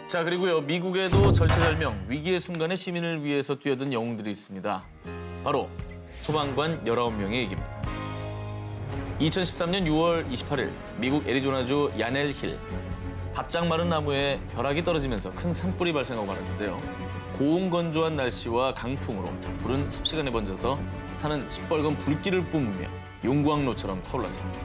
자, 그리고요, 미국에도 절체절명, 위기의 순간에 시민을 위해서 뛰어든 영웅들이 있습니다. 바로 소방관 19명의 얘기입니다. 2013년 6월 28일 미국 애리조나주 야넬 힐. 바짝 마른 나무에 벼락이 떨어지면서 큰 산불이 발생하고 말았는데요. 고온건조한 날씨와 강풍으로 불은 삽시간에 번져서 산은 시뻘건 불길을 뿜으며 용광로처럼 타올랐습니다.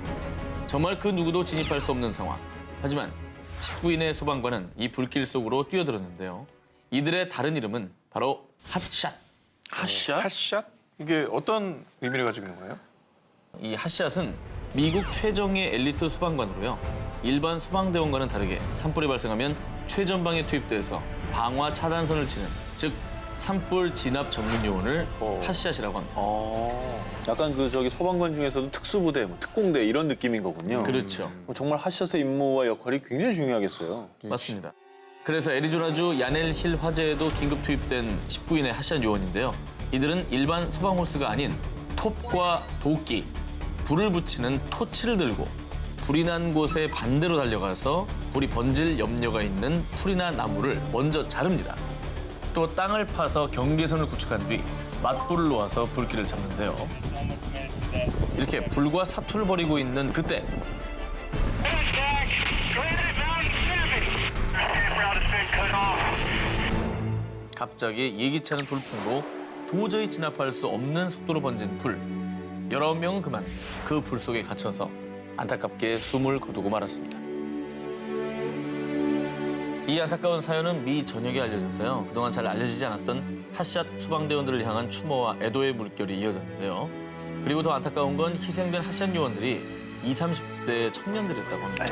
정말 그 누구도 진입할 수 없는 상황. 하지만 19인의 소방관은 이 불길 속으로 뛰어들었는데요. 이들의 다른 이름은 바로 핫샷. 핫샷? 핫샷? 이게 어떤 의미를 가지고 있는 거예요? 이 핫샷은 미국 최정예 엘리트 소방관으로요. 일반 소방대원과는 다르게 산불이 발생하면 최전방에 투입돼서 방화 차단선을 치는, 즉 산불 진압 전문 요원을 핫샷이라고 합니다. 약간 소방관 중에서도 특수부대, 특공대 이런 느낌인 거군요. 그렇죠. 정말 핫샷의 임무와 역할이 굉장히 중요하겠어요. 맞습니다. 그래서 애리조나주 야넬 힐 화재에도 긴급 투입된 19인의 핫샷 요원인데요. 이들은 일반 소방 호스가 아닌 톱과 도끼, 불을 붙이는 토치를 들고 불이 난 곳에 반대로 달려가서 불이 번질 염려가 있는 풀이나 나무를 먼저 자릅니다. 또 땅을 파서 경계선을 구축한 뒤 맞불을 놓아서 불길을 잡는데요. 이렇게 불과 사투를 벌이고 있는 그때 갑자기 예기치 않은 돌풍으로 도저히 진압할 수 없는 속도로 번진 불. 19명은 그만 그 불 속에 갇혀서 안타깝게 숨을 거두고 말았습니다. 이 안타까운 사연은 미 전역에 알려졌어요. 그동안 잘 알려지지 않았던 핫샷 소방대원들을 향한 추모와 애도의 물결이 이어졌는데요. 그리고 더 안타까운 건 희생된 핫샷 요원들이 20, 30대 청년들이었다고 합니다.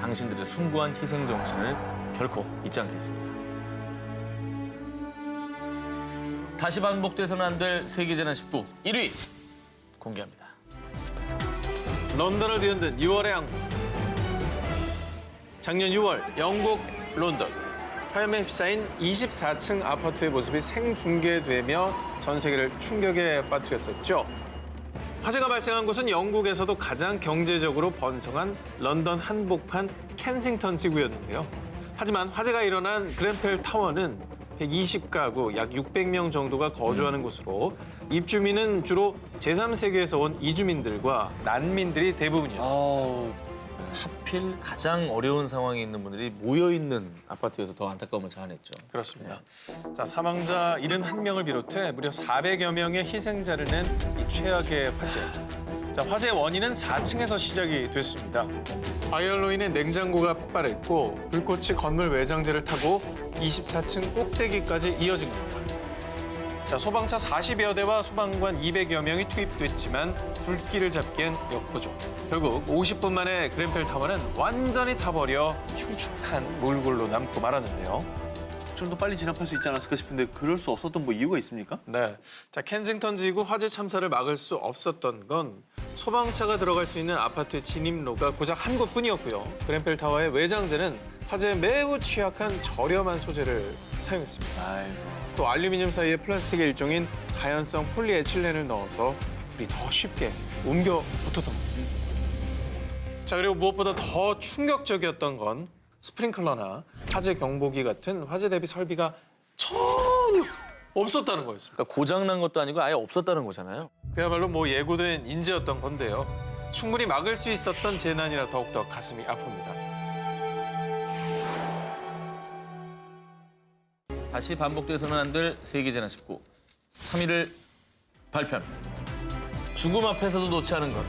당신들의 숭고한 희생 정신을 결코 잊지 않겠습니다. 다시 반복돼서는 안 될 세계재난 10부 1위 공개합니다. 런던을 뒤흔든 6월의 항공. 작년 6월 영국 런던. 화염에 휩싸인 24층 아파트의 모습이 생중계되며 전 세계를 충격에 빠뜨렸었죠. 화재가 발생한 곳은 영국에서도 가장 경제적으로 번성한 런던 한복판 켄싱턴 지구였는데요. 하지만 화재가 일어난 그ren펠 타워는 120가구, 약 600명 정도가 거주하는 곳으로 입주민은 주로 제3세계에서 온 이주민들과 난민들이 대부분이었습니다. 하필 가장 어려운 상황에 있는 분들이 모여있는 아파트여서 더 안타까움을 자아냈죠. 그렇습니다. 자, 사망자 71명을 비롯해 무려 400여 명의 희생자를 낸 이 최악의 화재. 자, 화재의 원인은 4층에서 시작이 됐습니다. 파이어로 인해 냉장고가 폭발했고 불꽃이 건물 외장재를 타고 24층 꼭대기까지 이어진 겁니다. 자, 소방차 40여 대와 소방관 200여 명이 투입됐지만 불길을 잡기엔 역부족. 결국 50분 만에 그ren펠 타워는 완전히 타버려 흉측한 몰골로 남고 말았는데요. 좀 더 빨리 진압할 수 있지 않았을까 싶은데 그럴 수 없었던 이유가 있습니까? 네, 자 켄싱턴 지구 화재 참사를 막을 수 없었던 건 소방차가 들어갈 수 있는 아파트의 진입로가 고작 한 곳뿐이었고요. 그ren펠 타워의 외장재는 화재에 매우 취약한 저렴한 소재를 사용했습니다. 또 알루미늄 사이에 플라스틱의 일종인 가연성 폴리에틸렌을 넣어서 불이 더 쉽게 옮겨 붙었던 겁니다. 자, 그리고 무엇보다 더 충격적이었던 건 스프링클러나 화재 경보기 같은 화재 대비 설비가 전혀 없었다는 거였습니다. 그러니까 고장난 것도 아니고 아예 없었다는 거잖아요. 그야말로 예고된 인재였던 건데요. 충분히 막을 수 있었던 재난이라 더욱더 가슴이 아픕니다. 다시 반복돼서는 안 될 세계재난 19 3위를 발표합니다. 죽음 앞에서도 놓지 않은 것.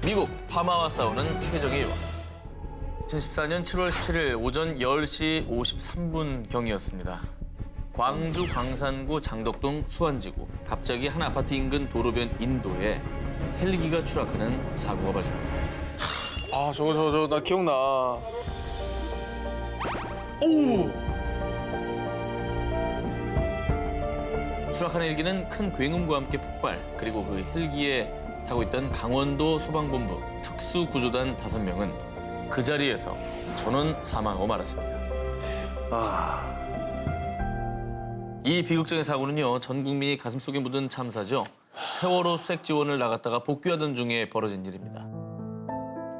미국 파마와 싸우는 최적의 여왕. 2014년 7월 17일 오전 10시 53분경이었습니다. 광주 광산구 장덕동 수안지구. 갑자기 한 아파트 인근 도로변 인도에 헬기가 추락하는 사고가 발생합니다. 아, 나 기억나. 추락한 헬기는 큰 굉음과 함께 폭발, 그리고 그 헬기에 타고 있던 강원도 소방본부 특수구조단 5명은 그 자리에서 전원 사망하고 말았습니다. 이 비극적인 사고는요, 전 국민이 가슴속에 묻은 참사죠. 세월호 수색 지원을 나갔다가 복귀하던 중에 벌어진 일입니다.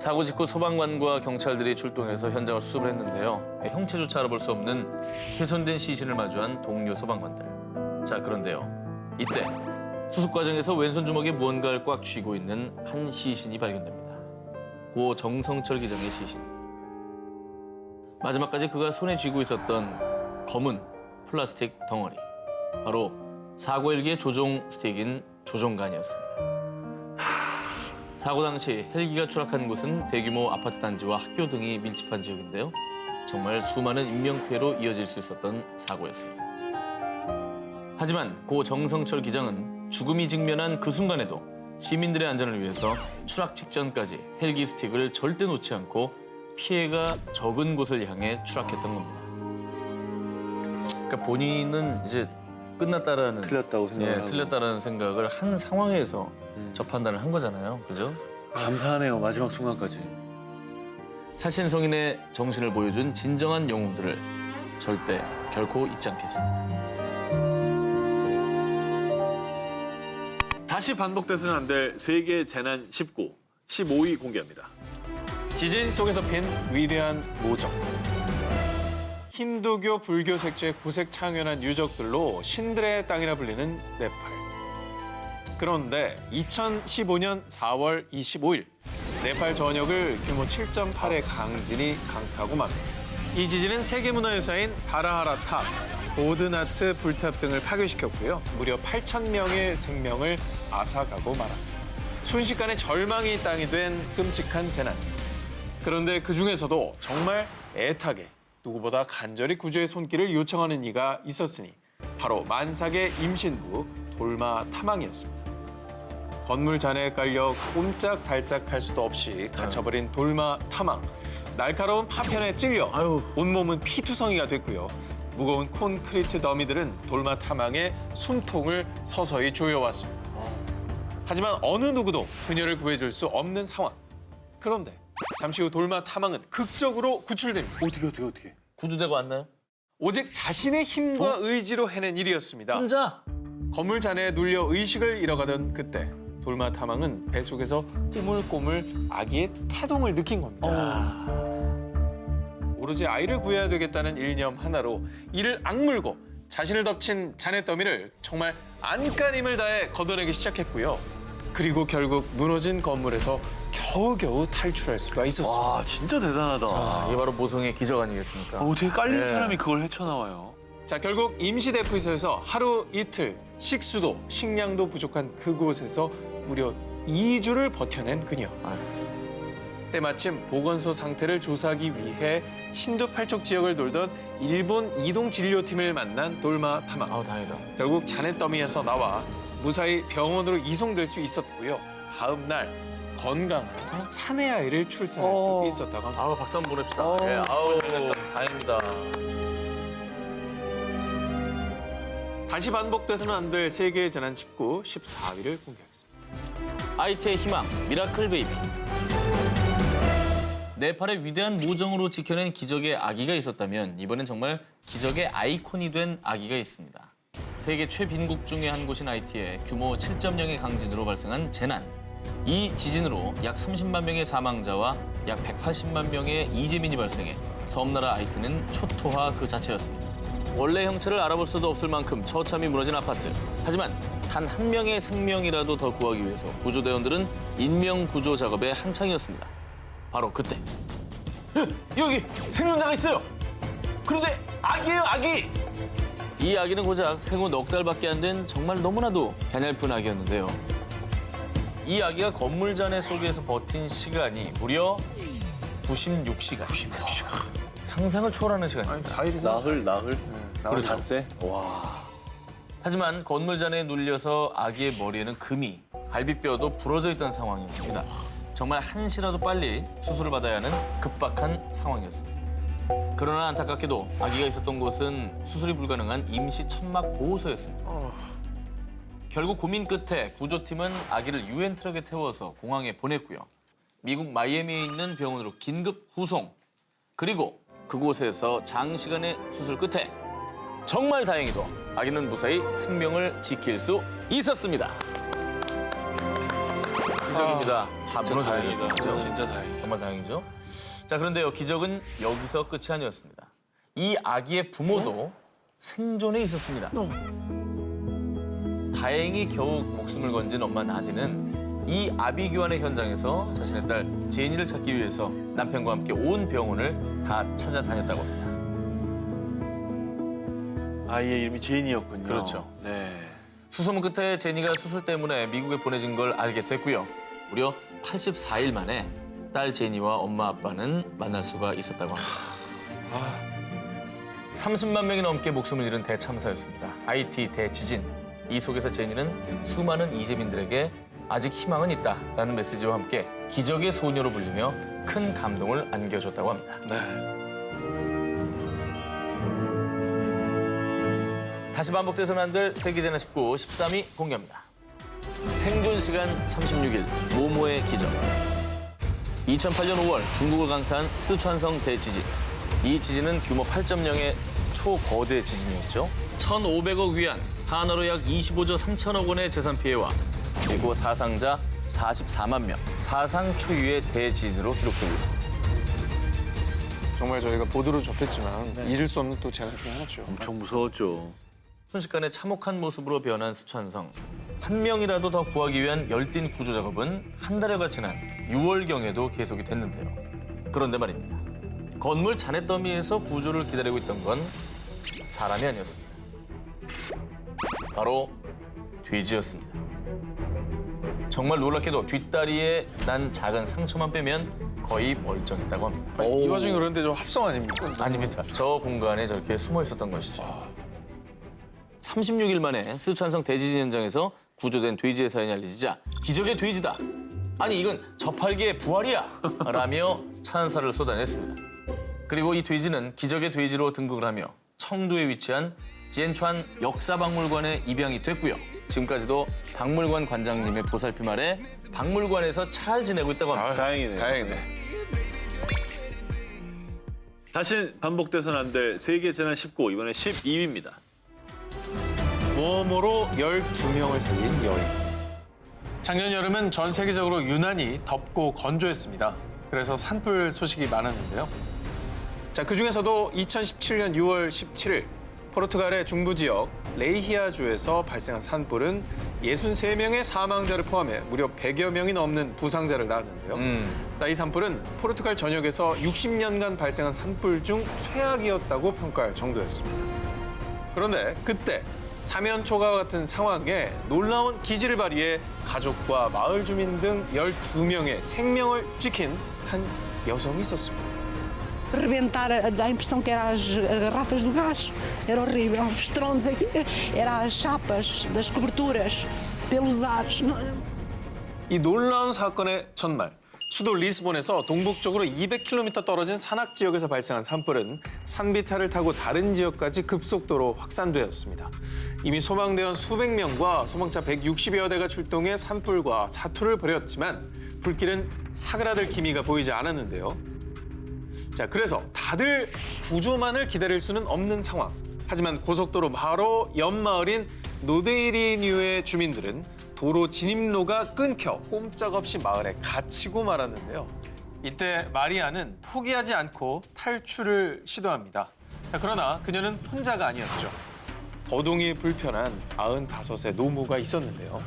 사고 직후 소방관과 경찰들이 출동해서 현장을 수습을 했는데요. 형체조차 알아볼 수 없는 훼손된 시신을 마주한 동료 소방관들. 자, 그런데요. 이때 수습 과정에서 왼손 주먹에 무언가를 꽉 쥐고 있는 한 시신이 발견됩니다. 고 정성철 기장의 시신. 마지막까지 그가 손에 쥐고 있었던 검은 플라스틱 덩어리. 바로 사고 헬기의 조종 스틱인 조종관이었습니다. 사고 당시 헬기가 추락한 곳은 대규모 아파트 단지와 학교 등이 밀집한 지역인데요. 정말 수많은 인명피해로 이어질 수 있었던 사고였습니다. 하지만 고 정성철 기장은 죽음이 직면한 그 순간에도 시민들의 안전을 위해서 추락 직전까지 헬기 스틱을 절대 놓지 않고 피해가 적은 곳을 향해 추락했던 겁니다. 그러니까 본인은 이제 끝났다라는 틀렸다고 생각을 하고. 틀렸다라는 생각을 한 상황에서 저 판단을 한 거잖아요. 그죠? 감사하네요. 마지막 순간까지. 살신성인의 정신을 보여준 진정한 영웅들을 절대 결코 잊지 않겠습니다. 다시 반복돼서는 안 될 세계 재난 19, 15위 공개합니다. 지진 속에서 핀 위대한 모정. 힌두교, 불교 색채의 고색 창연한 유적들로 신들의 땅이라 불리는 네팔. 그런데 2015년 4월 25일 네팔 전역을 규모 7.8의 강진이 강타하고 맙니다. 이 지진은 세계문화유산인 바라하라 탑, 보드나트 불탑 등을 파괴시켰고요. 무려 8,000명의 생명을 앗아가고 말았습니다. 순식간에 절망이 땅이 된 끔찍한 재난. 그런데 그중에서도 정말 애타게 누구보다 간절히 구조의 손길을 요청하는 이가 있었으니 바로 만삭의 임신부 돌마 탐왕이었습니다. 건물 잔해에 깔려 꼼짝달싹할 수도 없이 갇혀버린 돌마 탐왕. 날카로운 파편에 찔려 온몸은 피투성이가 됐고요. 무거운 콘크리트 더미들은 돌마 탐왕의 숨통을 서서히 조여왔습니다. 하지만 어느 누구도 그녀를 구해줄 수 없는 상황. 그런데 잠시 후 돌마 탐왕은 극적으로 구출됩니다. 어떻게? 구조대가 왔나요? 오직 자신의 힘과 의지로 해낸 일이었습니다. 혼자? 건물 잔해에 눌려 의식을 잃어가던 그때 돌마 탐왕은 뱃속에서 꼬물꼬물 아기의 태동을 느낀 겁니다. 오로지 아이를 구해야 되겠다는 일념 하나로 이를 악물고 자신을 덮친 잔해 더미를 정말 안간힘을 다해 걷어내기 시작했고요. 그리고 결국 무너진 건물에서 겨우겨우 탈출할 수가 있었습니다. 와, 진짜 대단하다. 이게 바로 모성의 기적 아니겠습니까? 어떻게 깔린 네. 사람이 그걸 헤쳐나와요? 자, 결국 임시대피소에서 하루 이틀 식수도 식량도 부족한 그곳에서 무려 2주를 버텨낸 그녀. 때마침 보건소 상태를 조사하기 위해 신도 팔척 지역을 돌던 일본 이동 진료팀을 만난 돌마 탐왕. 다행이다. 결국 잔해더미에서 나와 무사히 병원으로 이송될 수 있었고요. 다음 날 건강한 사내 아이를 출산할 수 있었다고 합니다. 박수 한번 보냅시다. 다행입니다. 다시 반복돼서는 안 될 세계의 재난 19, 14위를 공개하겠습니다. IT의 희망, 미라클 베이비. 네팔의 위대한 모정으로 지켜낸 기적의 아기가 있었다면 이번엔 정말 기적의 아이콘이 된 아기가 있습니다. 세계 최빈국 중의 한 곳인 IT에 규모 7.0의 강진으로 발생한 재난. 이 지진으로 약 30만 명의 사망자와 약 180만 명의 이재민이 발생해 섬나라 IT는 초토화 그 자체였습니다. 원래 형체를 알아볼 수도 없을 만큼 처참히 무너진 아파트. 하지만 단 한 명의 생명이라도 더 구하기 위해서 구조대원들은 인명 구조 작업에 한창이었습니다. 바로 그때 여기 생존자가 있어요. 그런데 아기예요, 아기. 이 아기는 고작 생후 넉 달밖에 안 된 정말 너무나도 가냘픈 아기였는데요. 이 아기가 건물 잔해 속에서 버틴 시간이 무려 96시간. 96시간. 상상을 초월하는 시간입니다. 나흘. 그렇죠. 닷새? 와. 하지만 건물 잔해에 눌려서 아기의 머리에는 금이, 갈비뼈도 부러져 있던 상황이었습니다. 정말 한시라도 빨리 수술을 받아야 하는 급박한 상황이었습니다. 그러나 안타깝게도 아기가 있었던 곳은 수술이 불가능한 임시 천막 보호소였습니다. 결국 고민 끝에 구조팀은 아기를 유엔 트럭에 태워서 공항에 보냈고요. 미국 마이애미에 있는 병원으로 긴급 후송. 그리고 그곳에서 장시간의 수술 끝에 정말 다행히도 아기는 무사히 생명을 지킬 수 있었습니다. 기적입니다. 다 무너져야 다행이다. 되죠. 진짜 다행이죠. 정말 다행이죠. 자, 그런데요, 기적은 여기서 끝이 아니었습니다. 이 아기의 부모도 생존에 있었습니다. 다행히 겨우 목숨을 건진 엄마 나디는 이 아비규환의 현장에서 자신의 딸 제니를 찾기 위해서 남편과 함께 온 병원을 다 찾아다녔다고 합니다. 아이의 이름이 제인이었군요. 그렇죠. 네. 수소문 끝에 제니가 수술 때문에 미국에 보내진 걸 알게 됐고요. 무려 84일 만에 딸 제니와 엄마 아빠는 만날 수가 있었다고 합니다. 30만 명이 넘게 목숨을 잃은 대참사였습니다. 하이티 대지진. 이 속에서 제니는 수많은 이재민들에게 아직 희망은 있다라는 메시지와 함께 기적의 소녀로 불리며 큰 감동을 안겨줬다고 합니다. 네. 다시 반복돼서는 안 될 세계재난 19, 13위 공개합니다. 생존 시간 36일, 모모의 기적. 2008년 5월 중국을 강타한 스촨성 대지진. 이 지진은 규모 8.0의 초거대 지진이었죠. 1,500억 위안, 한화로 약 25조 3천억 원의 재산 피해와 그리고 사상자 44만 명, 사상 초유의 대지진으로 기록되고 있습니다. 정말 저희가 보도로 접했지만 잊을 수 없는 또 재난 중에 하나죠. 엄청 무서웠죠. 순식간에 참혹한 모습으로 변한 스촨성. 한 명이라도 더 구하기 위한 열띤 구조 작업은 한 달여가 지난 6월경에도 계속이 됐는데요. 그런데 말입니다. 건물 잔해 더미에서 구조를 기다리고 있던 건 사람이 아니었습니다. 바로 돼지였습니다. 정말 놀랍게도 뒷다리에 난 작은 상처만 빼면 거의 멀쩡했다고 합니다. 이 와중에 그런데 좀 합성 아닙니까? 아닙니다. 저 공간에 저렇게 숨어 있었던 것이죠. 36일 만에 스촨성 대지진 현장에서 구조된 돼지의 사연이 알려지자 기적의 돼지다. 아니 이건 저팔계의 부활이야. 라며 찬사를 쏟아냈습니다. 그리고 이 돼지는 기적의 돼지로 등극을 하며 청두에 위치한 지엔촨 역사박물관에 입양이 됐고요. 지금까지도 박물관 관장님의 보살핌 아래 박물관에서 잘 지내고 있다고 합니다. 다행이네요. 다행이네. 다시 반복돼서는 안 될 세계재난 19, 이번에 12위입니다. 모험으로 12명을 살린 여인. 작년 여름은 전 세계적으로 유난히 덥고 건조했습니다. 그래서 산불 소식이 많았는데요. 자, 그중에서도 2017년 6월 17일 포르투갈의 중부 지역 레이히아주에서 발생한 산불은 63명의 사망자를 포함해 무려 100여 명이 넘는 부상자를 낳았는데요. 자, 이 산불은 포르투갈 전역에서 60년간 발생한 산불 중 최악이었다고 평가할 정도였습니다. 그런데 그때 사면초가 같은 상황에 놀라운 기지를 발휘해 가족과 마을 주민 등 12명의 생명을 지킨 한 여성이 있었습니다. Rebentar, dá a impressão que eram as garrafas do gás. Era horrível. Os tronos, eram as chapas das coberturas, pelos ares. 이 놀라운 사건의 첫날, 수도 리스본에서 동북쪽으로 200km 떨어진 산악 지역에서 발생한 산불은 산비탈을 타고 다른 지역까지 급속도로 확산되었습니다. 이미 소방대원 수백 명과 소방차 160여 대가 출동해 산불과 사투를 벌였지만 불길은 사그라들 기미가 보이지 않았는데요. 자, 그래서 다들 구조만을 기다릴 수는 없는 상황. 하지만 고속도로 바로 옆 마을인 노데이리뉴의 주민들은 도로 진입로가 끊겨 꼼짝없이 마을에 갇히고 말았는데요. 이때 마리아는 포기하지 않고 탈출을 시도합니다. 자, 그러나 그녀는 혼자가 아니었죠. 거동이 불편한 95세 노모가 있었는데요.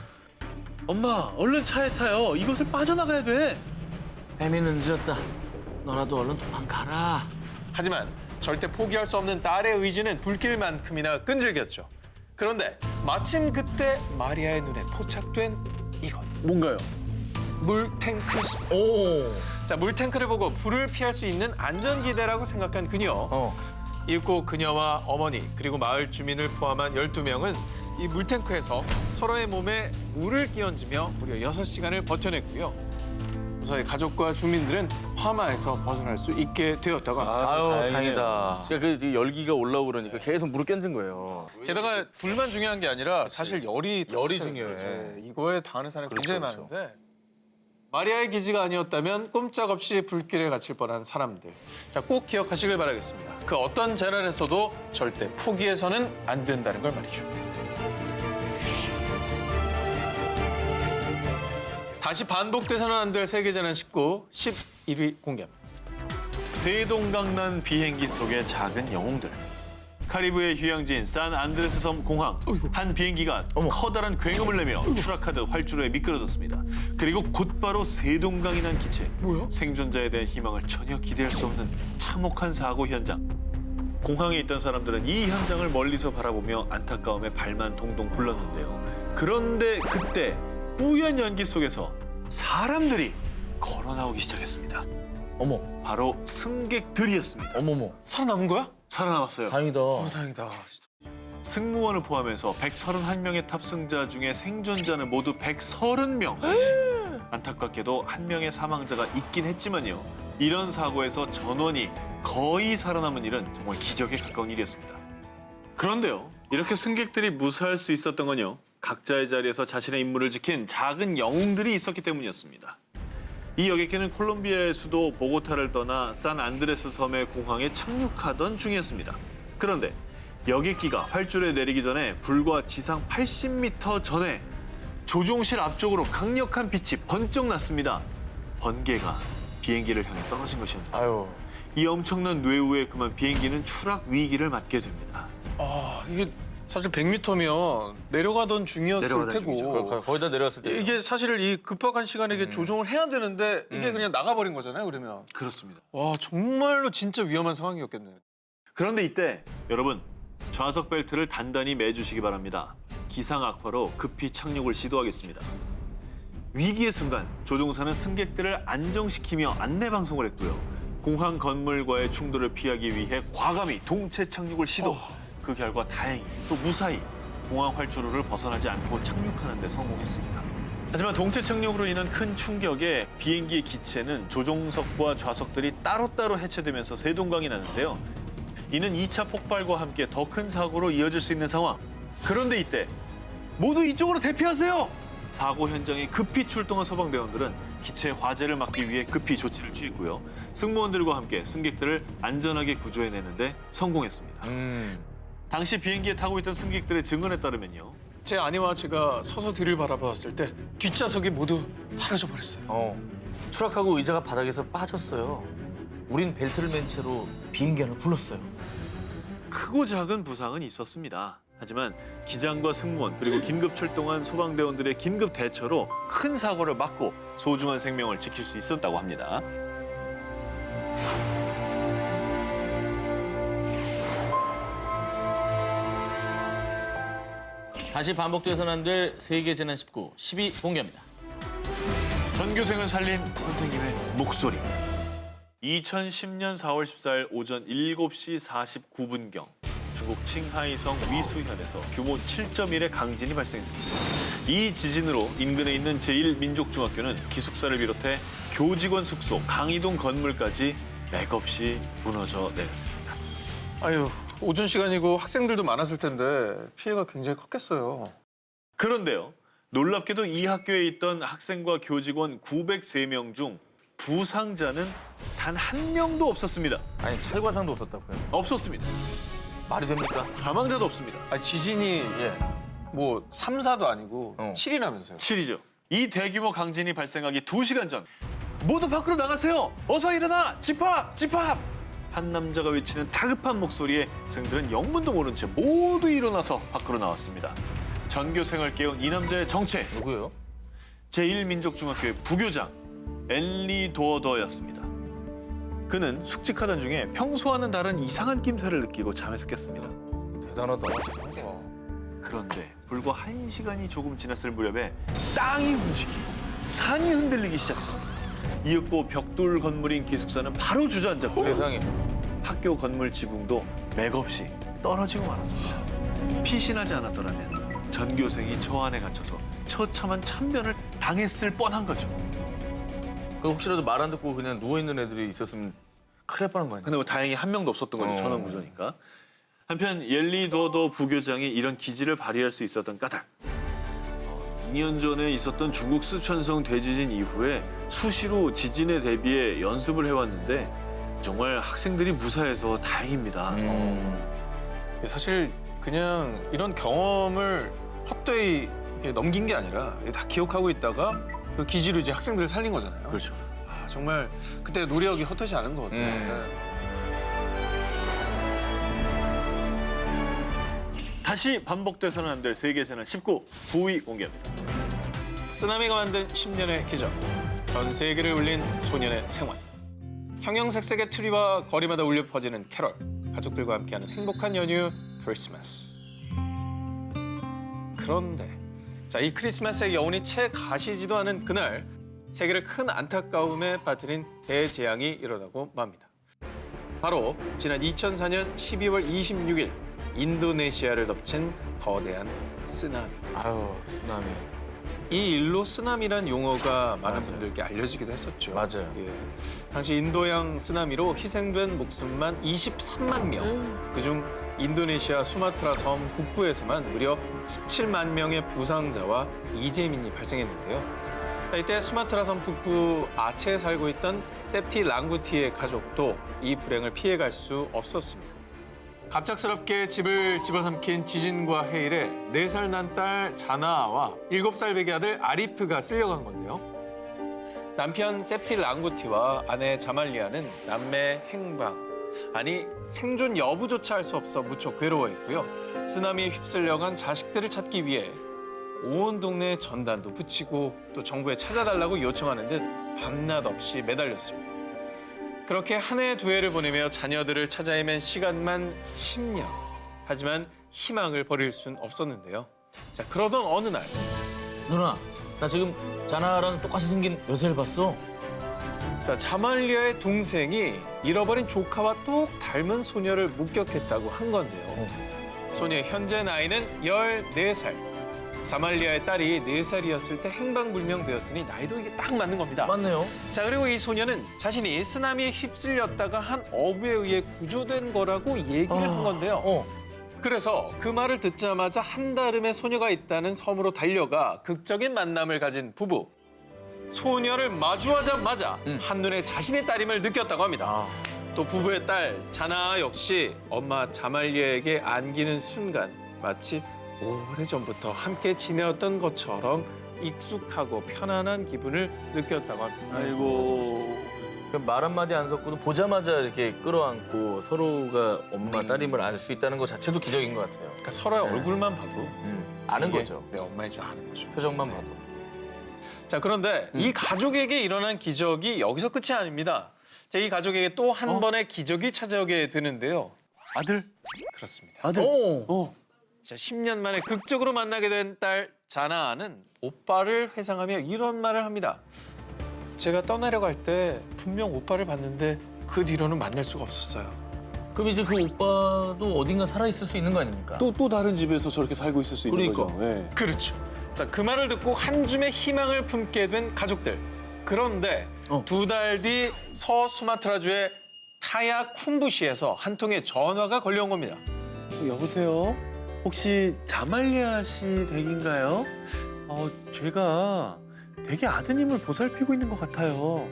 엄마, 얼른 차에 타요. 이곳을 빠져나가야 돼. 애미는 늦었다. 너라도 얼른 도망가라. 하지만 절대 포기할 수 없는 딸의 의지는 불길만큼이나 끈질겼죠. 그런데 마침 그때 마리아의 눈에 포착된 이것. 뭔가요? 물탱크였습니다. 오. 자, 물탱크를 보고 불을 피할 수 있는 안전지대라고 생각한 그녀. 이윽고 그녀와 어머니 그리고 마을 주민을 포함한 12명은 이 물탱크에서 서로의 몸에 물을 끼얹으며 무려 6시간을 버텨냈고요. 무사히 가족과 주민들은 화마에서 벗어날 수 있게 되었다고 합니다. 아유, 다행이다. 그러니까 그 열기가 올라오고 그러니까 계속 물을 껴준 거예요. 게다가 불만 중요한 게 아니라 사실 열이 중요해. 그렇죠. 이거에 당하는 사람이 굉장히 그렇죠. 많은데 마리아의 기지가 아니었다면 꼼짝없이 불길에 갇힐 뻔한 사람들. 자, 꼭 기억하시길 바라겠습니다. 그 어떤 재난에서도 절대 포기해서는 안 된다는 걸 말이죠. 다시 반복돼서는 안 될 세계재난 19, 1위 공개합니다. 세동강난 비행기 속의 작은 영웅들. 카리브해 휴양지인 산 안드레스 섬 공항. 한 비행기가 커다란 굉음을 내며 추락하듯 활주로에 미끄러졌습니다. 그리고 곧바로 세동강이 난 기체. 뭐야? 생존자에 대한 희망을 전혀 기대할 수 없는 참혹한 사고 현장. 공항에 있던 사람들은 이 현장을 멀리서 바라보며 안타까움에 발만 동동 굴렀는데요. 그런데 그때 뿌연 연기 속에서 사람들이 걸어 나오기 시작했습니다. 어머, 바로 승객들이었습니다. 어머머. 살아남은 거야? 살아남았어요. 다행이다. 다행이다. 승무원을 포함해서 131명의 탑승자 중에 생존자는 모두 130명. 안타깝게도 한 명의 사망자가 있긴 했지만요. 이런 사고에서 전원이 거의 살아남은 일은 정말 기적에 가까운 일이었습니다. 그런데요, 이렇게 승객들이 무사할 수 있었던 건요, 각자의 자리에서 자신의 임무를 지킨 작은 영웅들이 있었기 때문이었습니다. 이 여객기는 콜롬비아의 수도 보고타를 떠나 산 안드레스 섬의 공항에 착륙하던 중이었습니다. 그런데 여객기가 활주로에 내리기 전에 불과 지상 80m 전에 조종실 앞쪽으로 강력한 빛이 번쩍 났습니다. 번개가 비행기를 향해 떨어진 것이었는데 아유. 이 엄청난 뇌우에 그만 비행기는 추락 위기를 맞게 됩니다. 아, 이게 사실 100m면 내려가던 중이었을 내려가던 테고. 중이죠. 거의 다 내려갔을 때. 이게 사실 이 급박한 시간에 이게 조종을 해야 되는데 이게 그냥 나가버린 거잖아요, 그러면. 그렇습니다. 와, 정말로 진짜 위험한 상황이었겠네요. 그런데 이때 여러분, 좌석 벨트를 단단히 매주시기 바랍니다. 기상 악화로 급히 착륙을 시도하겠습니다. 위기의 순간 조종사는 승객들을 안정시키며 안내 방송을 했고요. 공항 건물과의 충돌을 피하기 위해 과감히 동체 착륙을 시도. 그 결과 다행히 또 무사히 공항 활주로를 벗어나지 않고 착륙하는 데 성공했습니다. 하지만 동체 착륙으로 인한 큰 충격에 비행기의 기체는 조종석과 좌석들이 따로따로 해체되면서 세동강이 나는데요. 이는 2차 폭발과 함께 더 큰 사고로 이어질 수 있는 상황. 그런데 이때 모두 이쪽으로 대피하세요! 사고 현장에 급히 출동한 소방대원들은 기체의 화재를 막기 위해 급히 조치를 취했고요. 승무원들과 함께 승객들을 안전하게 구조해내는데 성공했습니다. 당시 비행기에 타고 있던 승객들의 증언에 따르면요. 제 아내와 제가 서서 뒤를 바라봤을 때 뒷좌석이 모두 사라져 버렸어요. 추락하고 의자가 바닥에서 빠졌어요. 우린 벨트를 맨 채로 비행기 안을 굴렀어요. 크고 작은 부상은 있었습니다. 하지만 기장과 승무원 그리고 긴급 출동한 소방대원들의 긴급 대처로 큰 사고를 막고 소중한 생명을 지킬 수 있었다고 합니다. 다시 반복돼서는 안 될 세계 재난 19, 10위 공개합니다. 전교생을 살린 선생님의 목소리. 2010년 4월 14일 오전 7시 49분경 중국 칭하이성 위수현에서 규모 7.1의 강진이 발생했습니다. 이 지진으로 인근에 있는 제1민족중학교는 기숙사를 비롯해 교직원 숙소, 강의동 건물까지 맥없이 무너져 내렸습니다. 아유, 오전 시간이고 학생들도 많았을 텐데 피해가 굉장히 컸겠어요. 그런데요, 놀랍게도 이 학교에 있던 학생과 교직원 903명 중 부상자는 단 한 명도 없었습니다. 아니, 찰과상도 없었다고요? 없었습니다. 말이 됩니까? 사망자도 없습니다. 아니, 지진이 뭐 3, 4도 아니고 7이라면서요. 7이죠. 이 대규모 강진이 발생하기 2시간 전 모두 밖으로 나가세요. 어서 일어나. 집합! 집합! 한 남자가 외치는 다급한 목소리에 학생들은 영문도 모른 채 모두 일어나서 밖으로 나왔습니다. 전교생을 깨운 이 남자의 정체. 누구예요? 제1민족중학교의 부교장 엘리 도어더였습니다. 그는 숙직하던 중에 평소와는 다른 이상한 낌새를 느끼고 잠에서 깼습니다. 대단하다. 그런데 불과 1시간이 조금 지났을 무렵에 땅이 움직이고 산이 흔들리기 시작했습니다. 이윽고 벽돌 건물인 기숙사는 바로 주저앉았고 세상에. 학교 건물 지붕도 맥없이 떨어지고 말았습니다. 피신하지 않았더라면 전교생이 저 안에 갇혀서 처참한 참변을 당했을 뻔한 거죠. 그 혹시라도 말 안 듣고 그냥 누워있는 애들이 있었으면 큰일 날 뻔한 거 아니에요? 근데 뭐 다행히 한 명도 없었던 거죠. 전원 구조니까. 한편 옐리 도더 부교장이 이런 기지를 발휘할 수 있었던 까닭. 2년 전에 있었던 중국 쓰촨성 대지진 이후에 수시로 지진에 대비해 연습을 해왔는데 정말 학생들이 무사해서 다행입니다. 사실 그냥 이런 경험을 헛되이 이렇게 넘긴 게 아니라 다 기억하고 있다가 그 기지로 이제 학생들을 살린 거잖아요. 그렇죠. 아, 정말 그때 노력이 헛되지 않은 것 같아요. 네. 다시 반복돼서는 안 될 세계재난 19 9위 공개합니다. 쓰나미가 만든 10년의 기적. 전 세계를 울린 소년의 생활. 형형색색의 트리와 거리마다 울려 퍼지는 캐럴. 가족들과 함께하는 행복한 연휴 크리스마스. 그런데 이 크리스마스의 여운이 채 가시지도 않은 그날 세계를 큰 안타까움에 빠뜨린 대재앙이 일어나고 맙니다. 바로 지난 2004년 12월 26일 인도네시아를 덮친 거대한 쓰나미. 아유, 쓰나미. 이 일로 쓰나미란 용어가 많은 맞아요. 분들께 알려지기도 했었죠. 맞아요. 예. 당시 인도양 쓰나미로 희생된 목숨만 23만 명. 그중 인도네시아 수마트라 섬 북부에서만 무려 17만 명의 부상자와 이재민이 발생했는데요. 이때 수마트라 섬 북부 아체에 살고 있던 세프티 랑구티의 가족도 이 불행을 피해갈 수 없었습니다. 갑작스럽게 집을 집어삼킨 지진과 해일에 4살 난 딸 자나아와 7살 배기 아들 아리프가 쓸려간 건데요. 남편 세프티 랑구티와 아내 자말리아는 남매 행방, 아니 생존 여부조차 알 수 없어 무척 괴로워했고요. 쓰나미에 휩쓸려간 자식들을 찾기 위해 온 동네에 전단도 붙이고 또 정부에 찾아달라고 요청하는 듯 밤낮 없이 매달렸습니다. 그렇게 한 해 두 해를 보내며 자녀들을 찾아 헤맨 시간만 10년. 하지만 희망을 버릴 순 없었는데요. 자, 그러던 어느 날 누나, 나 지금 자나랑 똑같이 생긴 여자를 봤어. 자말리아의 동생이 잃어버린 조카와 똑 닮은 소녀를 목격했다고 한 건데요. 소녀의 현재 나이는 14살. 자말리아의 딸이 4살이었을 때 행방불명되었으니 나이도 이게 딱 맞는 겁니다. 맞네요. 자, 그리고 이 소녀는 자신이 쓰나미에 휩쓸렸다가 한 어부에 의해 구조된 거라고 얘기를 한 건데요. 그래서 그 말을 듣자마자 한달음에 소녀가 있다는 섬으로 달려가 극적인 만남을 가진 부부. 소녀를 마주하자마자 한눈에 자신의 딸임을 느꼈다고 합니다. 또 부부의 딸 자나 역시 엄마 자말리아에게 안기는 순간 마치 오래전부터 함께 지내었던 것처럼 익숙하고 편안한 기분을 느꼈다고 합니다. 아이고. 말 한마디 안 섞고도 보자마자 이렇게 끌어안고 서로가 엄마, 딸임을 알 수 있다는 것 자체도 기적인 것 같아요. 그러니까 서로의 얼굴만 봐도 아는 이게 거죠. 내 엄마인 줄 아는 거죠. 표정만 봐도. 자, 그런데 이 가족에게 일어난 기적이 여기서 끝이 아닙니다. 자, 이 가족에게 또 한 번의 기적이 찾아오게 되는데요. 아들? 그렇습니다. 아들? 자, 10년 만에 극적으로 만나게 된 딸 자나아는 오빠를 회상하며 이런 말을 합니다. 제가 떠나려갈 때 분명 오빠를 봤는데 그 뒤로는 만날 수가 없었어요. 그럼 이제 그 오빠도 어딘가 살아있을 수 있는 거 아닙니까? 또 다른 집에서 저렇게 살고 있을 수 있는 그러니까. 거죠. 예. 그렇죠. 자, 그 말을 듣고 한 줌의 희망을 품게 된 가족들. 그런데 2달 뒤 서수마트라주의 타야 쿰부시에서 한 통의 전화가 걸려온 겁니다. 여보세요? 혹시 자말리아 씨 댁인가요? 제가 댁의 아드님을 보살피고 있는 것 같아요.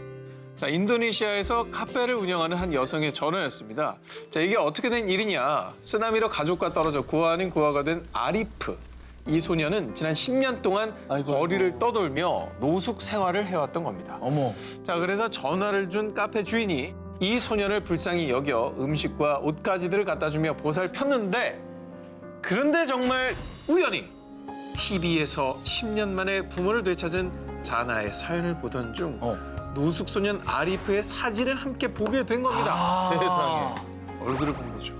자, 인도네시아에서 카페를 운영하는 한 여성의 전화였습니다. 자, 이게 어떻게 된 일이냐. 쓰나미로 가족과 떨어져 고아 아닌 고아가 된 아리프. 이 소녀는 지난 10년 동안 거리를 떠돌며 노숙 생활을 해왔던 겁니다. 어머. 자, 그래서 전화를 준 카페 주인이 이 소녀를 불쌍히 여겨 음식과 옷가지들을 갖다 주며 보살폈는데, 그런데 정말 우연히 TV에서 10년 만에 부모를 되찾은 자나의 사연을 보던 중 노숙 소년 아리프의 사진을 함께 보게 된 겁니다. 세상에. 얼굴을 본 거죠.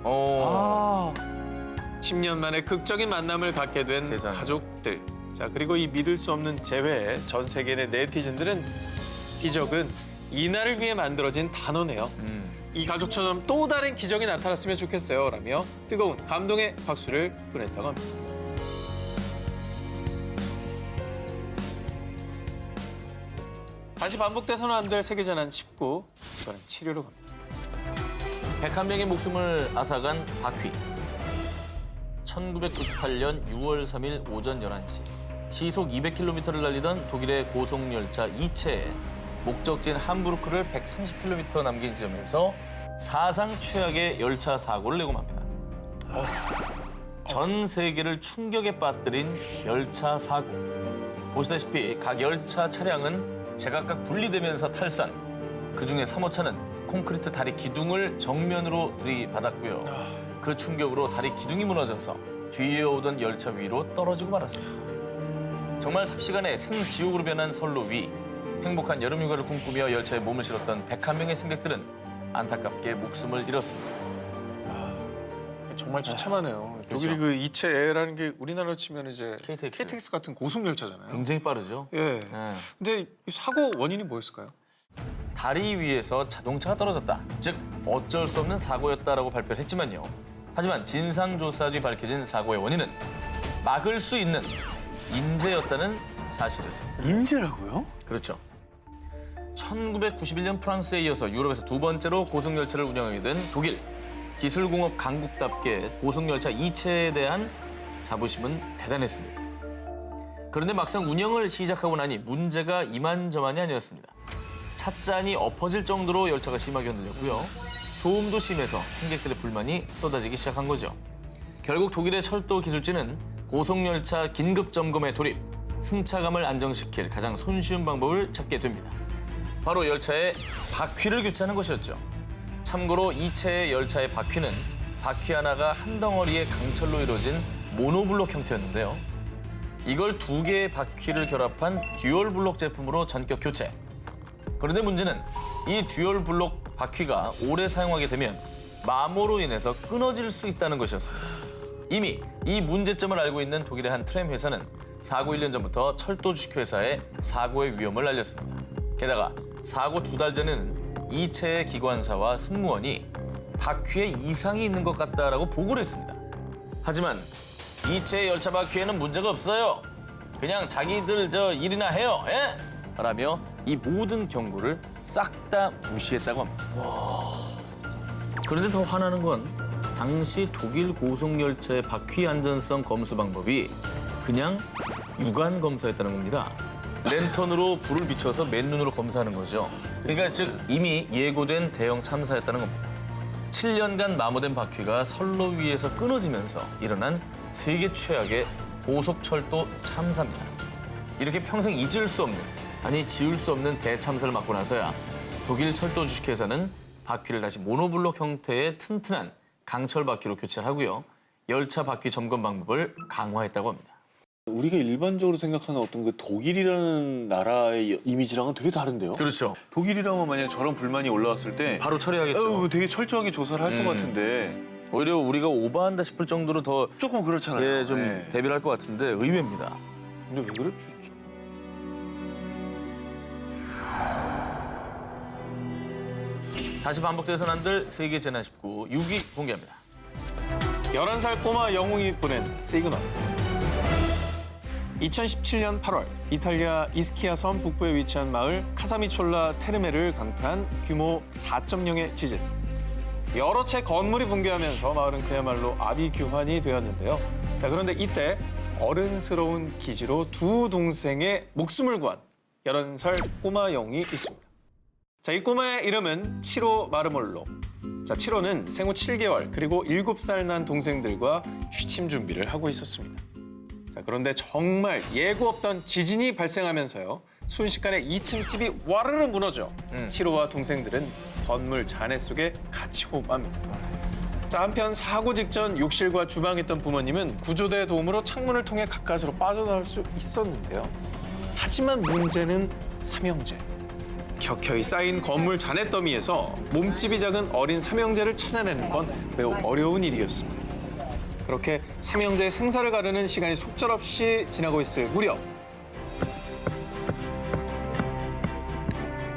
10년 만에 극적인 만남을 갖게 된 세상에. 가족들. 자, 그리고 이 믿을 수 없는 재회에 전 세계 내 네티즌들은 기적은 이날을 위해 만들어진 단어네요. 이 가족처럼 또 다른 기적이 나타났으면 좋겠어요. 라며 뜨거운 감동의 박수를 보냈다고 합니다. 다시 반복돼서는 안 될 세계재난 19. 이번엔 치료로 갑니다. 101명의 목숨을 앗아간 바퀴. 1998년 6월 3일 오전 11시. 시속 200km를 달리던 독일의 고속열차 2체에 목적지인 함부르크를 130km 남긴 지점에서 사상 최악의 열차 사고를 내고 맙니다. 전 세계를 충격에 빠뜨린 열차 사고. 보시다시피 각 열차 차량은 제각각 분리되면서 탈산, 그중에 3호차는 콘크리트 다리 기둥을 정면으로 들이받았고요. 그 충격으로 다리 기둥이 무너져서 뒤에 오던 열차 위로 떨어지고 말았습니다. 정말 삽시간에 생지옥으로 변한 선로 위. 행복한 여름 휴가를 꿈꾸며 열차에 몸을 실었던 101명의 승객들은 안타깝게 목숨을 잃었습니다. 정말 처참하네요. 그렇죠. 독일이 그 이체에라는 게 우리나라로 치면 이제 KTX. KTX 같은 고속 열차잖아요. 굉장히 빠르죠. 예. 네. 근데 이 사고 원인이 뭐였을까요? 다리 위에서 자동차가 떨어졌다. 즉 어쩔 수 없는 사고였다라고 발표를 했지만요. 하지만 진상조사 뒤 밝혀진 사고의 원인은 막을 수 있는 인재였다는 사실이었습니다. 인재라고요? 그렇죠. 1991년 프랑스에 이어서 유럽에서 두 번째로 고속열차를 운영하게 된 독일. 기술공업 강국답게 고속열차 이체에 대한 자부심은 대단했습니다. 그런데 막상 운영을 시작하고 나니 문제가 이만저만이 아니었습니다. 찻잔이 엎어질 정도로 열차가 심하게 흔들렸고요. 소음도 심해서 승객들의 불만이 쏟아지기 시작한 거죠. 결국 독일의 철도 기술진은 고속열차 긴급 점검에 돌입, 승차감을 안정시킬 가장 손쉬운 방법을 찾게 됩니다. 바로 열차의 바퀴를 교체하는 것이었죠. 참고로 이체의 열차의 바퀴는 바퀴 하나가 한 덩어리의 강철로 이루어진 모노블록 형태였는데요. 이걸 두 개의 바퀴를 결합한 듀얼블록 제품으로 전격 교체. 그런데 문제는 이 듀얼블록 바퀴가 오래 사용하게 되면 마모로 인해서 끊어질 수 있다는 것이었습니다. 이미 이 문제점을 알고 있는 독일의 한 트램 회사는 사고 1년 전부터 철도 주식회사에 사고의 위험을 알렸습니다. 게다가 사고 2달 전에는 이체의 기관사와 승무원이 바퀴에 이상이 있는 것 같다라고 보고를 했습니다. 하지만 이체의 열차 바퀴에는 문제가 없어요. 그냥 자기들 일이나 해요. 예? 라며 이 모든 경고를 싹 다 무시했다고 합니다. 그런데 더 화나는 건 당시 독일 고속열차의 바퀴 안전성 검수 방법이 그냥 육안 검사였다는 겁니다. 랜턴으로 불을 비춰서 맨눈으로 검사하는 거죠. 그러니까 즉 이미 예고된 대형 참사였다는 겁니다. 7년간 마모된 바퀴가 선로 위에서 끊어지면서 일어난 세계 최악의 고속철도 참사입니다. 이렇게 평생 잊을 수 없는, 아니 지울 수 없는 대참사를 맞고 나서야 독일 철도 주식회사는 바퀴를 다시 모노블록 형태의 튼튼한 강철 바퀴로 교체를 하고요. 열차 바퀴 점검 방법을 강화했다고 합니다. 우리가 일반적으로 생각하는 어떤 그 독일이라는 나라의 이미지랑은 되게 다른데요? 그렇죠. 독일이라면 만약에 저런 불만이 올라왔을 때 바로 처리하겠죠. 되게 철저하게 조사를 할 것 같은데 오히려 우리가 오버한다 싶을 정도로 더 조금 그렇잖아요. 좀 네. 대비를 할 것 같은데 의외입니다. 근데 왜 그랬지? 다시 반복돼서는 안 될 세계 재난 19 6위 공개합니다. 11살 꼬마 영웅이 보낸 시그널. 2017년 8월 이탈리아 이스키아 섬 북부에 위치한 마을 카사미촐라 테르메를 강타한 규모 4.0의 지진. 여러 채 건물이 붕괴하면서 마을은 그야말로 아비규환이 되었는데요. 자, 그런데 이때 어른스러운 기지로 두 동생의 목숨을 구한 11살 꼬마 영웅이 있습니다. 자, 이 꼬마의 이름은 치로 마르몰로. 자, 치로는 생후 7개월 그리고 7살 난 동생들과 취침 준비를 하고 있었습니다. 자, 그런데 정말 예고 없던 지진이 발생하면서요. 순식간에 2층 집이 와르르 무너져 치로와 동생들은 건물 잔해 속에 갇히고 맙니다. 자, 한편 사고 직전 욕실과 주방에 있던 부모님은 구조대의 도움으로 창문을 통해 가까스로 빠져나올 수 있었는데요. 하지만 문제는 삼형제. 켜켜이 쌓인 건물 잔해 더미에서 몸집이 작은 어린 삼형제를 찾아내는 건 매우 어려운 일이었습니다. 그렇게 삼형제의 생사를 가르는 시간이 속절없이 지나고 있을 무렵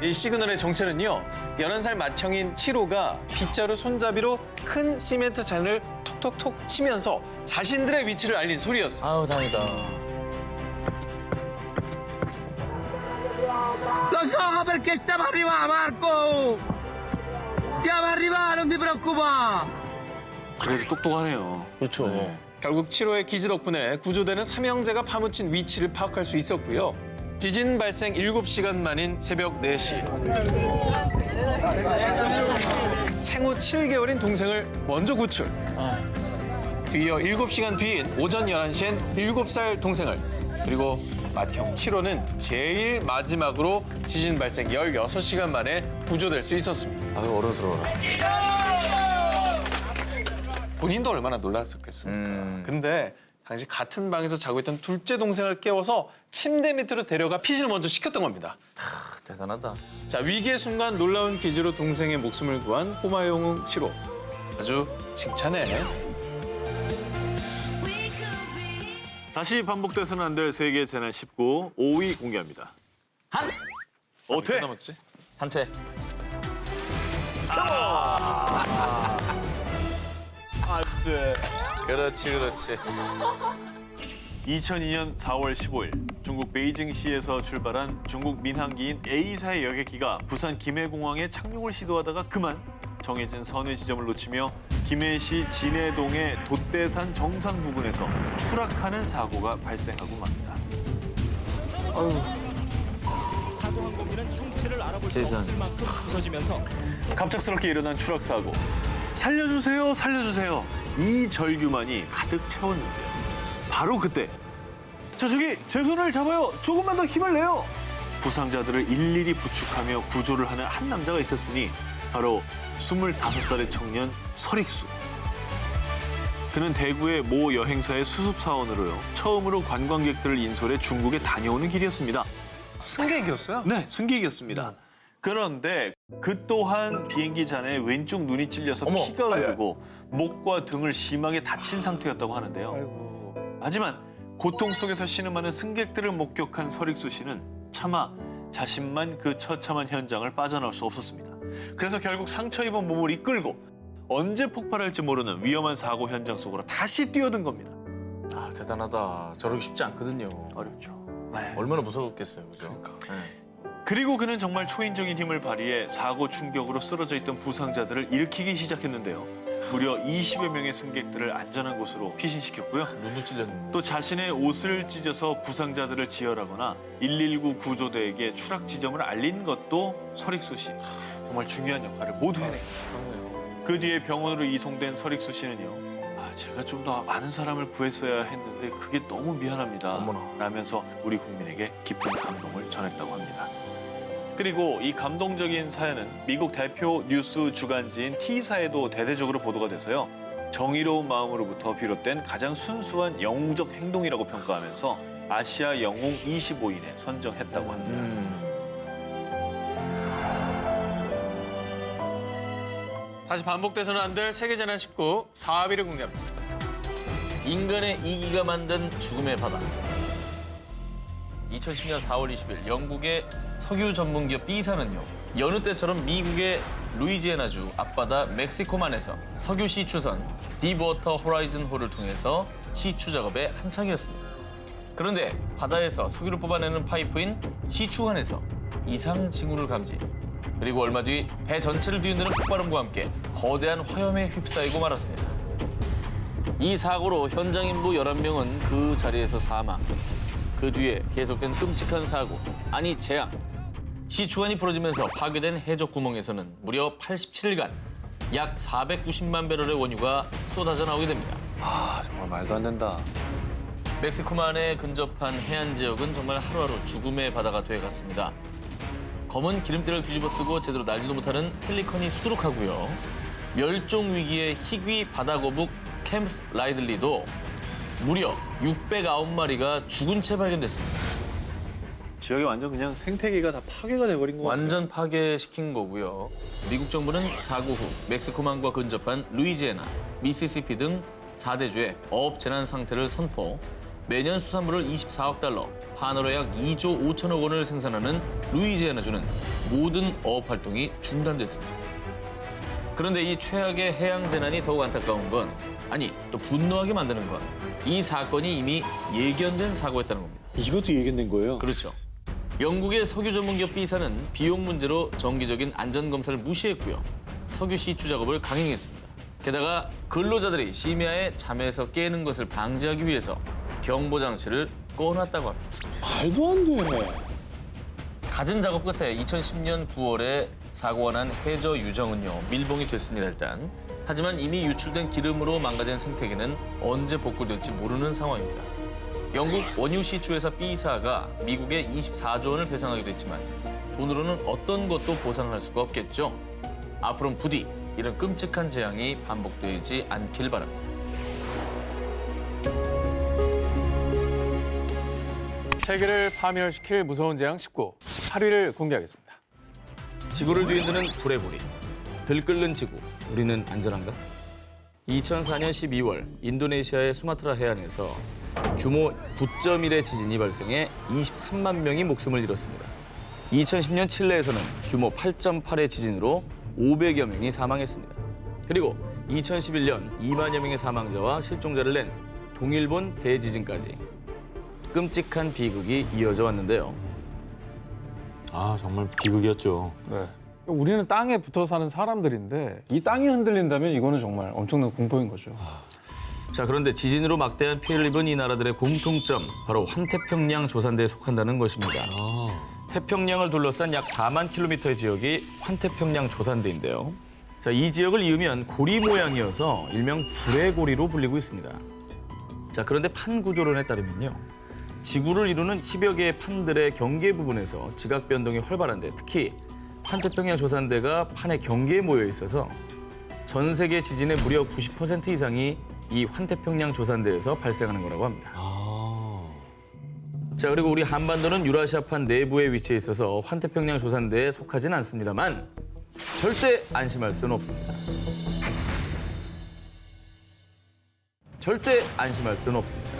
이 시그널의 정체는요. 11살 맏형인 치로가 빗자루 손잡이로 큰 시멘트 잔을 톡톡톡 치면서 자신들의 위치를 알린 소리였어. 아우 다행이다. Lo so perché stiamo arrivando, Marco! Stiamo arrivando, non ti preoccupare! 그래도 똑똑하네요. 그렇죠. 결국 치로의 기지 덕분에 구조대는 삼형제가 파묻힌 위치를 파악할 수 있었고요. 지진 발생 7시간 만인 새벽 4시. 생후 7개월인 동생을 먼저 구출. 뒤이어 7시간 뒤인 오전 11시엔 7살 동생을 그리고 맏형 7호는 제일 마지막으로 지진 발생 16시간 만에 구조될 수 있었습니다. 아유, 어른스러워라. 본인도 얼마나 놀랐었겠습니까? 근데 당시 같은 방에서 자고 있던 둘째 동생을 깨워서 침대 밑으로 데려가 피신을 먼저 시켰던 겁니다. 대단하다. 자, 위기의 순간 놀라운 기지로 동생의 목숨을 구한 꼬마 영웅 7호. 아주 칭찬해. 다시 반복돼서는 안 될 세계 재난 19 5위 공개합니다. 한! 어태 남았지? 한퇴. 그렇지, 그렇지. 2002년 4월 15일 중국 베이징시에서 출발한 중국 민항기인 A사의 여객기가 부산 김해공항에 착륙을 시도하다가 그만 정해진 선회 지점을 놓치며 김해시 진해동의 돛대산 정상 부근에서 추락하는 사고가 발생하고 맙니다. 사고 항공기는 형체를 알아볼 수 세상. 없을 만큼 부서지면서 갑작스럽게 일어난 추락 사고. 살려주세요, 살려주세요. 이 절규만이 가득 채웠는데요. 바로 그때 저기 제 손을 잡아요. 조금만 더 힘을 내요. 부상자들을 일일이 부축하며 구조를 하는 한 남자가 있었으니 바로 25살의 청년 설익수. 그는 대구의 모 여행사의 수습사원으로요. 처음으로 관광객들을 인솔해 중국에 다녀오는 길이었습니다. 승객이었어요? 네, 승객이었습니다. 그런데 그 또한 비행기 잔에 왼쪽 눈이 찔려서 어머, 피가 흐르고 목과 등을 심하게 다친 상태였다고 하는데요. 아이고. 하지만 고통 속에서 신음하는 승객들을 목격한 설익수 씨는 차마 자신만 그 처참한 현장을 빠져나올 수 없었습니다. 그래서 결국 상처 입은 몸을 이끌고 언제 폭발할지 모르는 위험한 사고 현장 속으로 다시 뛰어든 겁니다. 아, 대단하다. 저러기 쉽지 않거든요. 어렵죠. 네. 얼마나 무서웠겠어요, 그죠? 그러니까. 네. 그리고 그는 정말 초인적인 힘을 발휘해 사고 충격으로 쓰러져 있던 부상자들을 일으키기 시작했는데요. 무려 20여 명의 승객들을 안전한 곳으로 피신시켰고요. 눈도 찔렸는데. 또 자신의 옷을 찢어서 부상자들을 지혈하거나 119 구조대에게 추락 지점을 알린 것도 설익수 씨. 정말 중요한 역할을 모두 해냈죠. 그 뒤에 병원으로 이송된 설익수 씨는요. 제가 좀 더 많은 사람을 구했어야 했는데 그게 너무 미안합니다. 어머나. 라면서 우리 국민에게 깊은 감동을 전했다고 합니다. 그리고 이 감동적인 사연은 미국 대표 뉴스 주간지인 T사에도 대대적으로 보도가 돼서요. 정의로운 마음으로부터 비롯된 가장 순수한 영웅적 행동이라고 평가하면서 아시아 영웅 25인에 선정했다고 합니다. 다시 반복돼서는 안 될 세계재난 19 4위를 공개합니다. 인간의 이기가 만든 죽음의 바다. 2010년 4월 20일 영국의 석유 전문 기업 B사는요. 여느 때처럼 미국의 루이지애나주 앞바다 멕시코만에서 석유 시추선 딥워터 호라이즌호를 통해서 시추 작업에 한창이었습니다. 그런데 바다에서 석유를 뽑아내는 파이프인 시추관에서 이상 징후를 감지. 그리고 얼마 뒤 배 전체를 뒤흔드는 폭발음과 함께 거대한 화염에 휩싸이고 말았습니다. 이 사고로 현장 인부 11명은 그 자리에서 사망. 그 뒤에 계속된 끔찍한 사고, 아니 재앙. 시추관이 부러지면서 파괴된 해적 구멍에서는 무려 87일간 약 490만 배럴의 원유가 쏟아져 나오게 됩니다. 정말 말도 안 된다. 멕시코만에 근접한 해안 지역은 정말 하루하루 죽음의 바다가 되어갔습니다. 검은 기름때를 뒤집어쓰고 제대로 날지도 못하는 펠리컨이 수두룩하고요. 멸종 위기의 희귀 바다거북 캠스 라이들리도 무려 609마리가 죽은 채 발견됐습니다. 지역이 완전 그냥 생태계가 다 파괴가 돼버린 것 같아요. 완전 파괴시킨 거고요. 미국 정부는 사고 후 멕시코만과 근접한 루이지애나, 미시시피 등 4대주에 어업 재난 상태를 선포, 매년 수산물을 24억 달러, 한화로 약 2조 5천억 원을 생산하는 루이지애나주는 모든 어업 활동이 중단됐습니다. 그런데 이 최악의 해양 재난이 더욱 안타까운 건, 아니 또 분노하게 만드는 건, 이 사건이 이미 예견된 사고였다는 겁니다. 이것도 예견된 거예요? 그렇죠. 영국의 석유 전문기업 B사는 비용 문제로 정기적인 안전검사를 무시했고요. 석유 시추 작업을 강행했습니다. 게다가 근로자들이 심야에 잠에서 깨는 것을 방지하기 위해서 경보 장치를 꺼놨다고 합니다. 말도 안 돼. 갖은 작업 끝에 2010년 9월에 사고가 난 해저 유정은요, 밀봉이 됐습니다, 일단. 하지만 이미 유출된 기름으로 망가진 생태계는 언제 복구될지 모르는 상황입니다. 영국 원유 시추 회사 B사가 미국에 24조 원을 배상하기로 했지만 돈으로는 어떤 것도 보상을 할 수가 없겠죠. 앞으로는 부디 이런 끔찍한 재앙이 반복되지 않길 바랍니다. 세계를 파멸시킬 무서운 재앙 19, 18위를 공개하겠습니다. 지구를 뒤흔드는 불의 고리, 들끓는 지구, 우리는 안전한가? 2004년 12월 인도네시아의 수마트라 해안에서 규모 9.1의 지진이 발생해 23만 명이 목숨을 잃었습니다. 2010년 칠레에서는 규모 8.8의 지진으로 500여 명이 사망했습니다. 그리고 2011년 2만여 명의 사망자와 실종자를 낸 동일본 대지진까지 끔찍한 비극이 이어져 왔는데요. 아, 정말 비극이었죠. 네. 우리는 땅에 붙어 사는 사람들인데 이 땅이 흔들린다면 이거는 정말 엄청난 공포인 거죠. 자, 그런데 지진으로 막대한 피해를 입은 이 나라들의 공통점, 바로 환태평양 조산대에 속한다는 것입니다. 태평양을 둘러싼 약 4만 킬로미터의 지역이 환태평양 조산대인데요. 자, 이 지역을 이으면 고리 모양이어서 일명 불의 고리로 불리고 있습니다. 자, 그런데 판 구조론에 따르면요. 지구를 이루는 10여 개의 판들의 경계 부분에서 지각 변동이 활발한데 특히 환태평양 조산대가 판의 경계에 모여 있어서 전 세계 지진의 무려 90% 이상이 이 환태평양 조산대에서 발생하는 거라고 합니다. 자, 그리고 우리 한반도는 유라시아판 내부에 위치해 있어서 환태평양 조산대에 속하진 않습니다만 절대 안심할 수는 없습니다. 절대 안심할 수는 없습니다.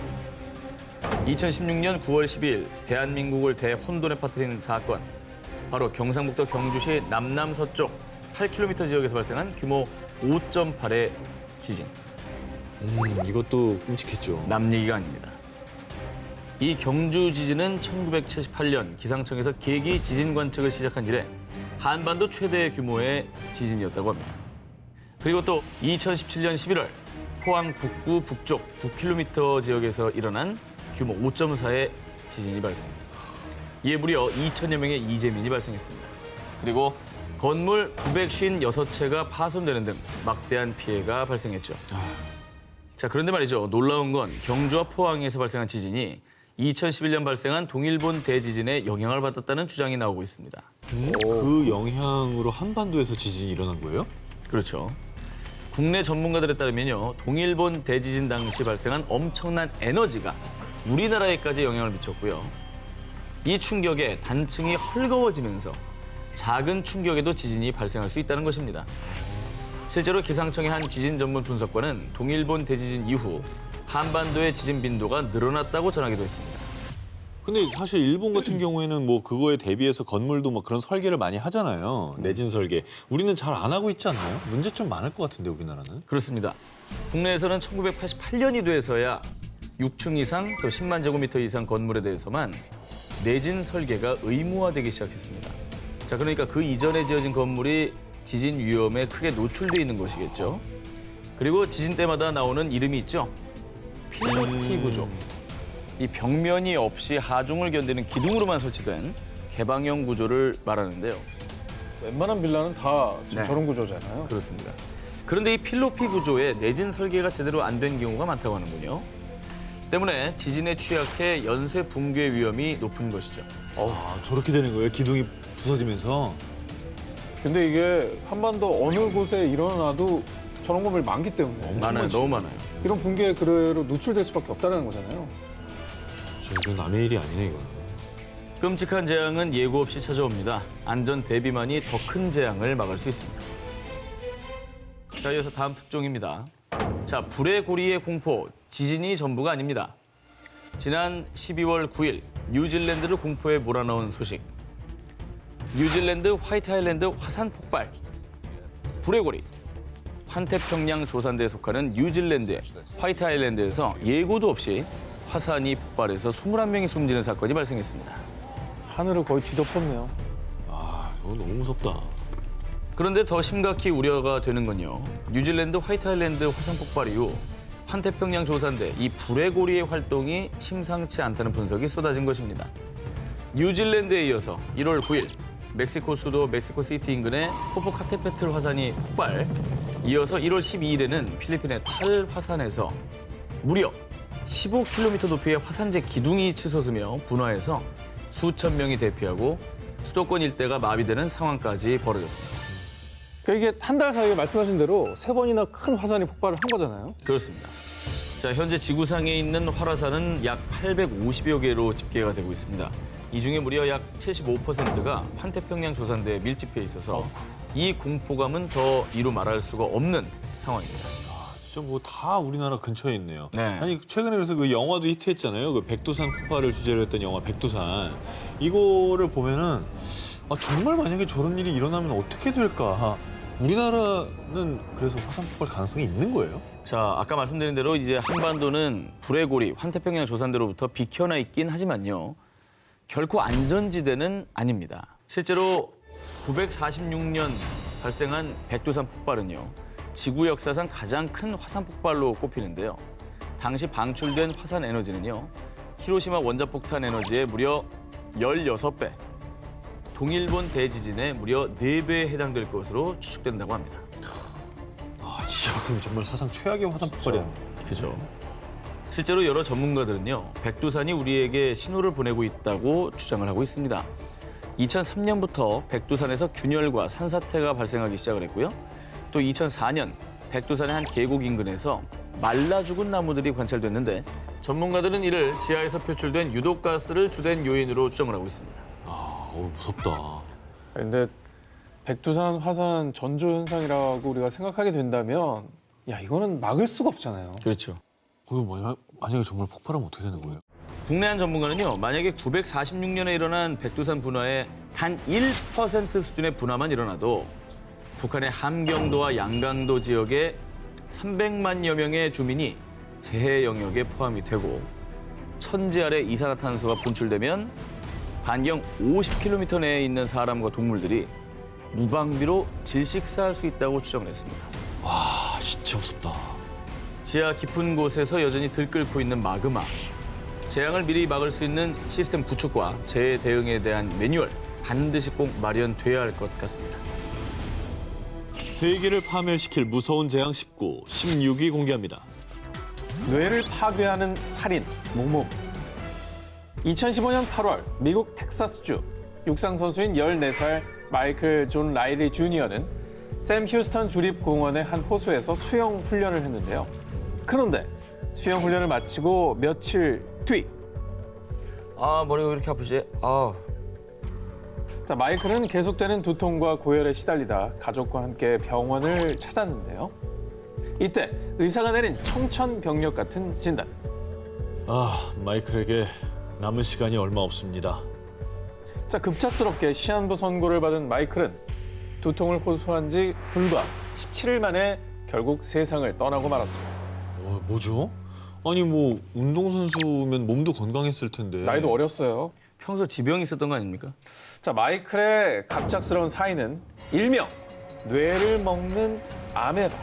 2016년 9월 12일 대한민국을 대혼돈에 빠뜨린 사건, 바로 경상북도 경주시 남남서쪽 8km 지역에서 발생한 규모 5.8의 지진. 이것도 끔찍했죠. 남 얘기가 아닙니다. 이 경주 지진은 1978년 기상청에서 계기 지진 관측을 시작한 이래 한반도 최대 규모의 지진이었다고 합니다. 그리고 또 2017년 11월 포항 북구 북쪽 9km 지역에서 일어난 규모 5.4의 지진이 발생. 이에 무려 2천여 명의 이재민이 발생했습니다. 그리고 건물 956채가 파손되는 등 막대한 피해가 발생했죠. 자, 그런데 말이죠. 놀라운 건 경주와 포항에서 발생한 지진이 2011년 발생한 동일본 대지진에 영향을 받았다는 주장이 나오고 있습니다. 그 영향으로 한반도에서 지진이 일어난 거예요? 그렇죠. 국내 전문가들에 따르면요. 동일본 대지진 당시 발생한 엄청난 에너지가 우리나라에까지 영향을 미쳤고요. 이 충격에 단층이 헐거워지면서 작은 충격에도 지진이 발생할 수 있다는 것입니다. 실제로 기상청의 한 지진 전문 분석관은 동일본 대지진 이후 한반도의 지진 빈도가 늘어났다고 전하기도 했습니다. 근데 사실 일본 같은 경우에는 뭐 그거에 대비해서 건물도 뭐 그런 설계를 많이 하잖아요. 내진 설계. 우리는 잘 안 하고 있지 않나요? 문제점 많을 것 같은데 우리나라는. 그렇습니다. 국내에서는 1988년이 돼서야 6층 이상 또 10만 제곱미터 이상 건물에 대해서만 내진 설계가 의무화되기 시작했습니다. 자, 그러니까 그 이전에 지어진 건물이 지진 위험에 크게 노출돼 있는 것이겠죠. 그리고 지진 때마다 나오는 이름이 있죠. 필로티 구조. 이 벽면이 없이 하중을 견디는 기둥으로만 설치된 개방형 구조를 말하는데요. 웬만한 빌라는 다 지금 네. 저런 구조잖아요. 그렇습니다. 그런데 이 필로피 구조에 내진 설계가 제대로 안 된 경우가 많다고 하는군요. 때문에 지진에 취약해 연쇄 붕괴 위험이 높은 것이죠. 아, 저렇게 되는 거예요? 기둥이 부서지면서? 근데 이게 한반도 어느 곳에 일어나도 저런 건물 많기 때문에 많아요, 너무 많아요. 이런 붕괴에 그대로 노출될 수밖에 없다는 거잖아요. 이건 남의 일이 아니네, 이거. 끔찍한 재앙은 예고 없이 찾아옵니다. 안전 대비만이 더 큰 재앙을 막을 수 있습니다. 자, 이어서 다음 특종입니다. 자, 불의 고리의 공포, 지진이 전부가 아닙니다. 지난 12월 9일 뉴질랜드를 공포에 몰아넣은 소식. 뉴질랜드 화이트 아일랜드 화산 폭발. 불의 고리. 환태평양 조산대에 속하는 뉴질랜드의 화이트 아일랜드에서 예고도 없이 화산이 폭발해서 21명이 숨지는 사건이 발생했습니다. 하늘을 거의 뒤덮었네요. 아, 이거 너무 무섭다. 그런데 더 심각히 우려가 되는 건요. 뉴질랜드 화이트 아일랜드 화산 폭발 이후 환태평양 조산대 이 불의 고리의 활동이 심상치 않다는 분석이 쏟아진 것입니다. 뉴질랜드에 이어서 1월 9일 멕시코 수도 멕시코시티 인근의 포포카테페틀 화산이 폭발, 이어서 1월 12일에는 필리핀의 탈 화산에서 무려 15km 높이의 화산재 기둥이 치솟으며 분화해서 수천 명이 대피하고 수도권 일대가 마비되는 상황까지 벌어졌습니다. 그러니까 이게 한 달 사이에 말씀하신 대로 3번이나 큰 화산이 폭발을 한 거잖아요. 그렇습니다. 자, 현재 지구상에 있는 활화산은 약 850여 개로 집계가 되고 있습니다. 이 중에 무려 약 75%가 환태평양 조산대에 밀집해 있어서 이 공포감은 더 이루 말할 수가 없는 상황입니다. 진짜 뭐 다 우리나라 근처에 있네요. 네. 아니 최근에 그래서 그 영화도 히트했잖아요. 그 백두산 폭발을 주제로 했던 영화 백두산. 이거를 보면은 정말 만약에 저런 일이 일어나면 어떻게 될까? 우리나라는 그래서 화산 폭발 가능성이 있는 거예요? 자, 아까 말씀드린 대로 이제 한반도는 불의 고리, 환태평양 조산대로부터 비켜나 있긴 하지만요. 결코 안전지대는 아닙니다. 실제로 946년 발생한 백두산 폭발은요. 지구 역사상 가장 큰 화산 폭발로 꼽히는데요. 당시 방출된 화산 에너지는요. 히로시마 원자폭탄 에너지의 무려 16배, 동일본 대지진의 무려 4배에 해당될 것으로 추측된다고 합니다. 진짜 그럼 정말 사상 최악의 화산 폭발이었네. 그죠. 실제로 여러 전문가들은요. 백두산이 우리에게 신호를 보내고 있다고 주장을 하고 있습니다. 2003년부터 백두산에서 균열과 산사태가 발생하기 시작을 했고요. 또 2004년 백두산의 한 계곡 인근에서 말라 죽은 나무들이 관찰됐는데 전문가들은 이를 지하에서 표출된 유독가스를 주된 요인으로 추정을 하고 있습니다. 무섭다. 근데 백두산 화산 전조 현상이라고 우리가 생각하게 된다면 야 이거는 막을 수가 없잖아요. 그렇죠. 만약에 정말 폭발하면 어떻게 되는 거예요? 국내 한 전문가는요. 만약에 946년에 일어난 백두산 분화의 단 1% 수준의 분화만 일어나도 북한의 함경도와 양강도 지역의 300만여 명의 주민이 재해 영역에 포함이 되고 천지 아래 이산화탄소가 분출되면 반경 50km 내에 있는 사람과 동물들이 무방비로 질식사할 수 있다고 추정을 했습니다. 진짜 무섭다. 지하 깊은 곳에서 여전히 들끓고 있는 마그마. 재앙을 미리 막을 수 있는 시스템 구축과 재해 대응에 대한 매뉴얼 반드시 꼭 마련돼야 할 것 같습니다. 세계를 파멸시킬 무서운 재앙 19, 16위 공개합니다. 뇌를 파괴하는 살인, 무몸. 2015년 8월 미국 텍사스주 육상 선수인 14살 마이클 존 라일리 주니어는 샘 휴스턴 주립공원의 한 호수에서 수영 훈련을 했는데요. 그런데 수영 훈련을 마치고 며칠 뒤 머리가 왜 이렇게 아프지? 자, 마이클은 계속되는 두통과 고열에 시달리다 가족과 함께 병원을 찾았는데요. 이때 의사가 내린 청천벽력 같은 진단. 마이클에게 남은 시간이 얼마 없습니다. 자, 급작스럽게 시한부 선고를 받은 마이클은 두통을 호소한 지 불과 17일 만에 결국 세상을 떠나고 말았습니다. 뭐죠? 아니 뭐 운동선수면 몸도 건강했을 텐데. 나이도 어렸어요. 평소 지병이 있었던 거 아닙니까? 자, 마이클의 갑작스러운 사인은 일명 뇌를 먹는 아메바,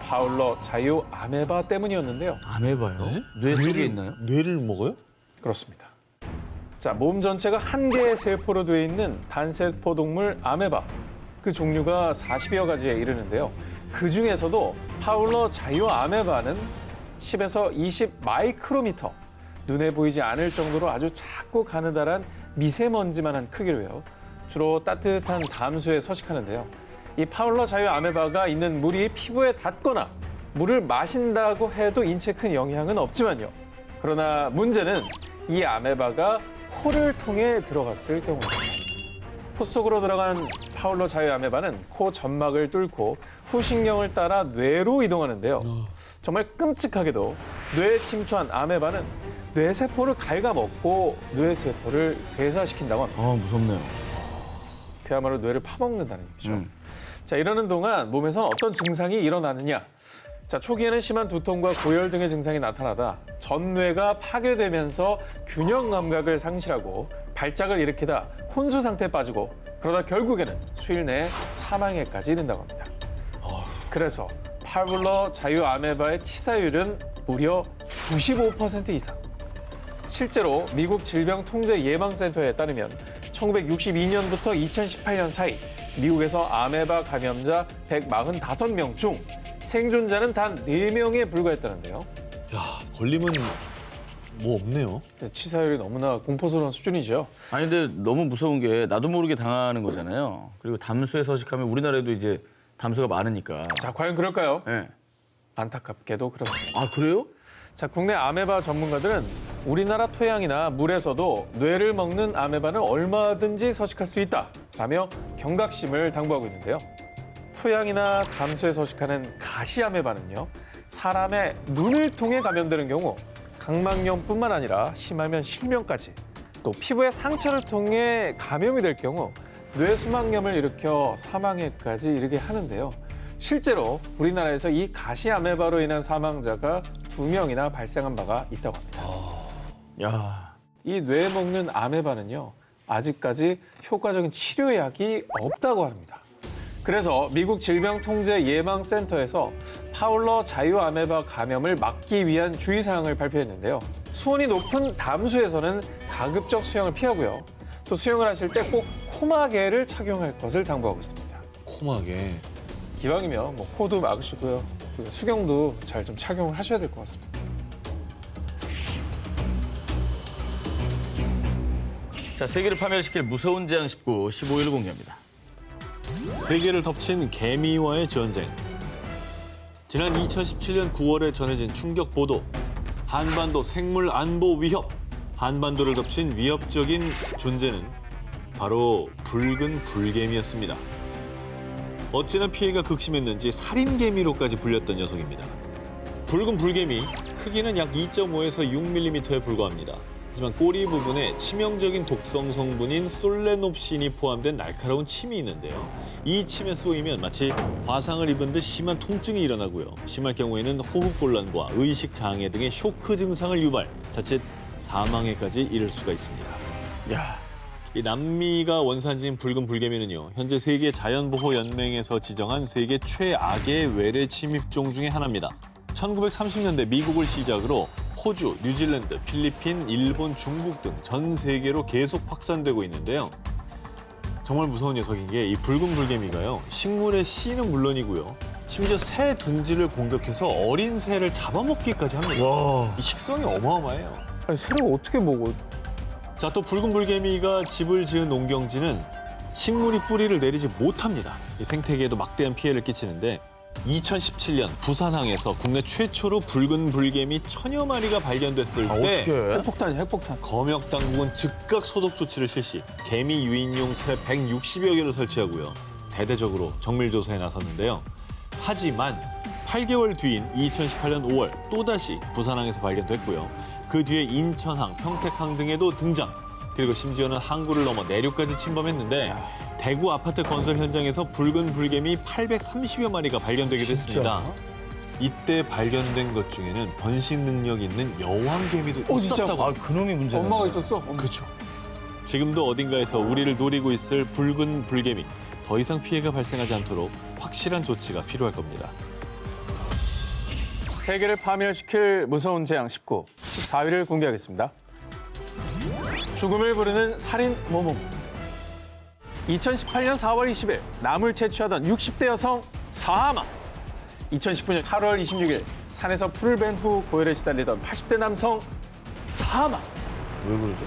파울러 자유 아메바 때문이었는데요. 아메바요? 뇌 속에 있나요? 뇌를 먹어요? 그렇습니다. 자, 몸 전체가 한 개의 세포로 되어 있는 단세포 동물 아메바. 그 종류가 40여 가지에 이르는데요. 그 중에서도 파울러 자유 아메바는 10에서 20 마이크로미터, 눈에 보이지 않을 정도로 아주 작고 가느다란 미세먼지만한 크기로요. 주로 따뜻한 담수에 서식하는데요. 이 파울러 자유 아메바가 있는 물이 피부에 닿거나 물을 마신다고 해도 인체에 큰 영향은 없지만요. 그러나 문제는 이 아메바가 코를 통해 들어갔을 경우입니다. 코 속으로 들어간 파울러 자유 아메바는 코 점막을 뚫고 후신경을 따라 뇌로 이동하는데요. 정말 끔찍하게도 뇌에 침투한 아메바는 뇌세포를 갉아먹고 뇌세포를 괴사시킨다고 합니다. 무섭네요. 그야말로 뇌를 파먹는다는 얘기죠. 자, 이러는 동안 몸에선 어떤 증상이 일어나느냐. 자, 초기에는 심한 두통과 고열 등의 증상이 나타나다 전뇌가 파괴되면서 균형 감각을 상실하고 발작을 일으키다 혼수 상태에 빠지고 그러다 결국에는 수일 내에 사망에까지 이른다고 합니다. 그래서 파울러 자유 아메바의 치사율은 무려 95% 이상. 실제로 미국 질병통제예방센터에 따르면 1962년부터 2018년 사이 미국에서 아메바 감염자 145명 중 생존자는 단 4명에 불과했다는데요. 걸리면 뭐 없네요. 치사율이 너무나 공포스러운 수준이죠. 아니 근데 너무 무서운 게 나도 모르게 당하는 거잖아요. 그리고 담수에 서식하면 우리나라에도 이제 담수가 많으니까. 자, 과연 그럴까요? 네. 안타깝게도 그렇습니다. 아 그래요? 자, 국내 아메바 전문가들은 우리나라 토양이나 물에서도 뇌를 먹는 아메바는 얼마든지 서식할 수 있다라며 경각심을 당부하고 있는데요. 토양이나 담수에 서식하는 가시 아메바는요, 사람의 눈을 통해 감염되는 경우 각막염뿐만 아니라 심하면 실명까지, 또 피부의 상처를 통해 감염이 될 경우 뇌수막염을 일으켜 사망에까지 이르게 하는데요. 실제로 우리나라에서 이 가시 아메바로 인한 사망자가 2명이나 발생한 바가 있다고 합니다. 야. 이 뇌 먹는 아메바는요, 아직까지 효과적인 치료약이 없다고 합니다. 그래서 미국 질병통제예방센터에서 파울러 자유 아메바 감염을 막기 위한 주의사항을 발표했는데요. 수온이 높은 담수에서는 가급적 수영을 피하고요. 또 수영을 하실 때 꼭 코마개를 착용할 것을 당부하고 있습니다. 코막에. 기왕이면 뭐 코도 막으시고요. 그리고 수경도 잘 좀 착용을 하셔야 될 것 같습니다. 자, 세계를 파멸시킬 무서운 재앙 19, 15일 공개합니다. 세계를 덮친 개미와의 전쟁. 지난 2017년 9월에 전해진 충격 보도. 한반도 생물 안보 위협. 한반도를 덮친 위협적인 존재는 바로 붉은 불개미였습니다. 어찌나 피해가 극심했는지 살인개미로까지 불렸던 녀석입니다. 붉은 불개미, 크기는 약 2.5에서 6mm에 불과합니다. 하지만 꼬리 부분에 치명적인 독성 성분인 솔레놉신이 포함된 날카로운 침이 있는데요. 이 침에 쏘이면 마치 화상을 입은 듯 심한 통증이 일어나고요. 심할 경우에는 호흡곤란과 의식 장애 등의 쇼크 증상을 유발, 자칫 사망에까지 이를 수가 있습니다. 야. 이 남미가 원산지인 붉은 불개미는요, 현재 세계 자연보호연맹에서 지정한 세계 최악의 외래 침입종 중에 하나입니다. 1930년대 미국을 시작으로 호주, 뉴질랜드, 필리핀, 일본, 중국 등 전 세계로 계속 확산되고 있는데요. 정말 무서운 녀석인 게 이 붉은 불개미가요, 식물의 씨는 물론이고요, 심지어 새 둥지를 공격해서 어린 새를 잡아먹기까지 합니다. 와. 이 식성이 어마어마해요. 아니, 새를 어떻게 먹어? 자, 또 붉은 불개미가 집을 지은 농경지는 식물이 뿌리를 내리지 못합니다. 이 생태계에도 막대한 피해를 끼치는데 2017년 부산항에서 국내 최초로 붉은 불개미 1000여 마리가 발견됐을 때 핵폭탄이야, 핵폭탄. 검역 당국은 즉각 소독 조치를 실시, 개미 유인용 트랩 160여 개를 설치하고요. 대대적으로 정밀 조사에 나섰는데요. 하지만 8개월 뒤인 2018년 5월 또다시 부산항에서 발견됐고요. 그 뒤에 인천항, 평택항 등에도 등장. 그리고 심지어는 항구를 넘어 내륙까지 침범했는데 대구 아파트 건설 현장에서 붉은 불개미 830여 마리가 발견되기도 했습니다. 이때 발견된 것 중에는 번식 능력 있는 여왕개미도 있었다고. 아, 그놈이 문제네. 엄마가 있었어? 그렇죠. 지금도 어딘가에서 우리를 노리고 있을 붉은 불개미. 더 이상 피해가 발생하지 않도록 확실한 조치가 필요할 겁니다. 세계를 파멸시킬 무서운 재앙 19, 14위를 공개하겠습니다. 죽음을 부르는 살인 모범. 2018년 4월 20일 남을 채취하던 60대 여성 사망. 2019년 8월 26일 산에서 풀을 벤 후 고열에 시달리던 80대 남성 사망. 왜 그러죠?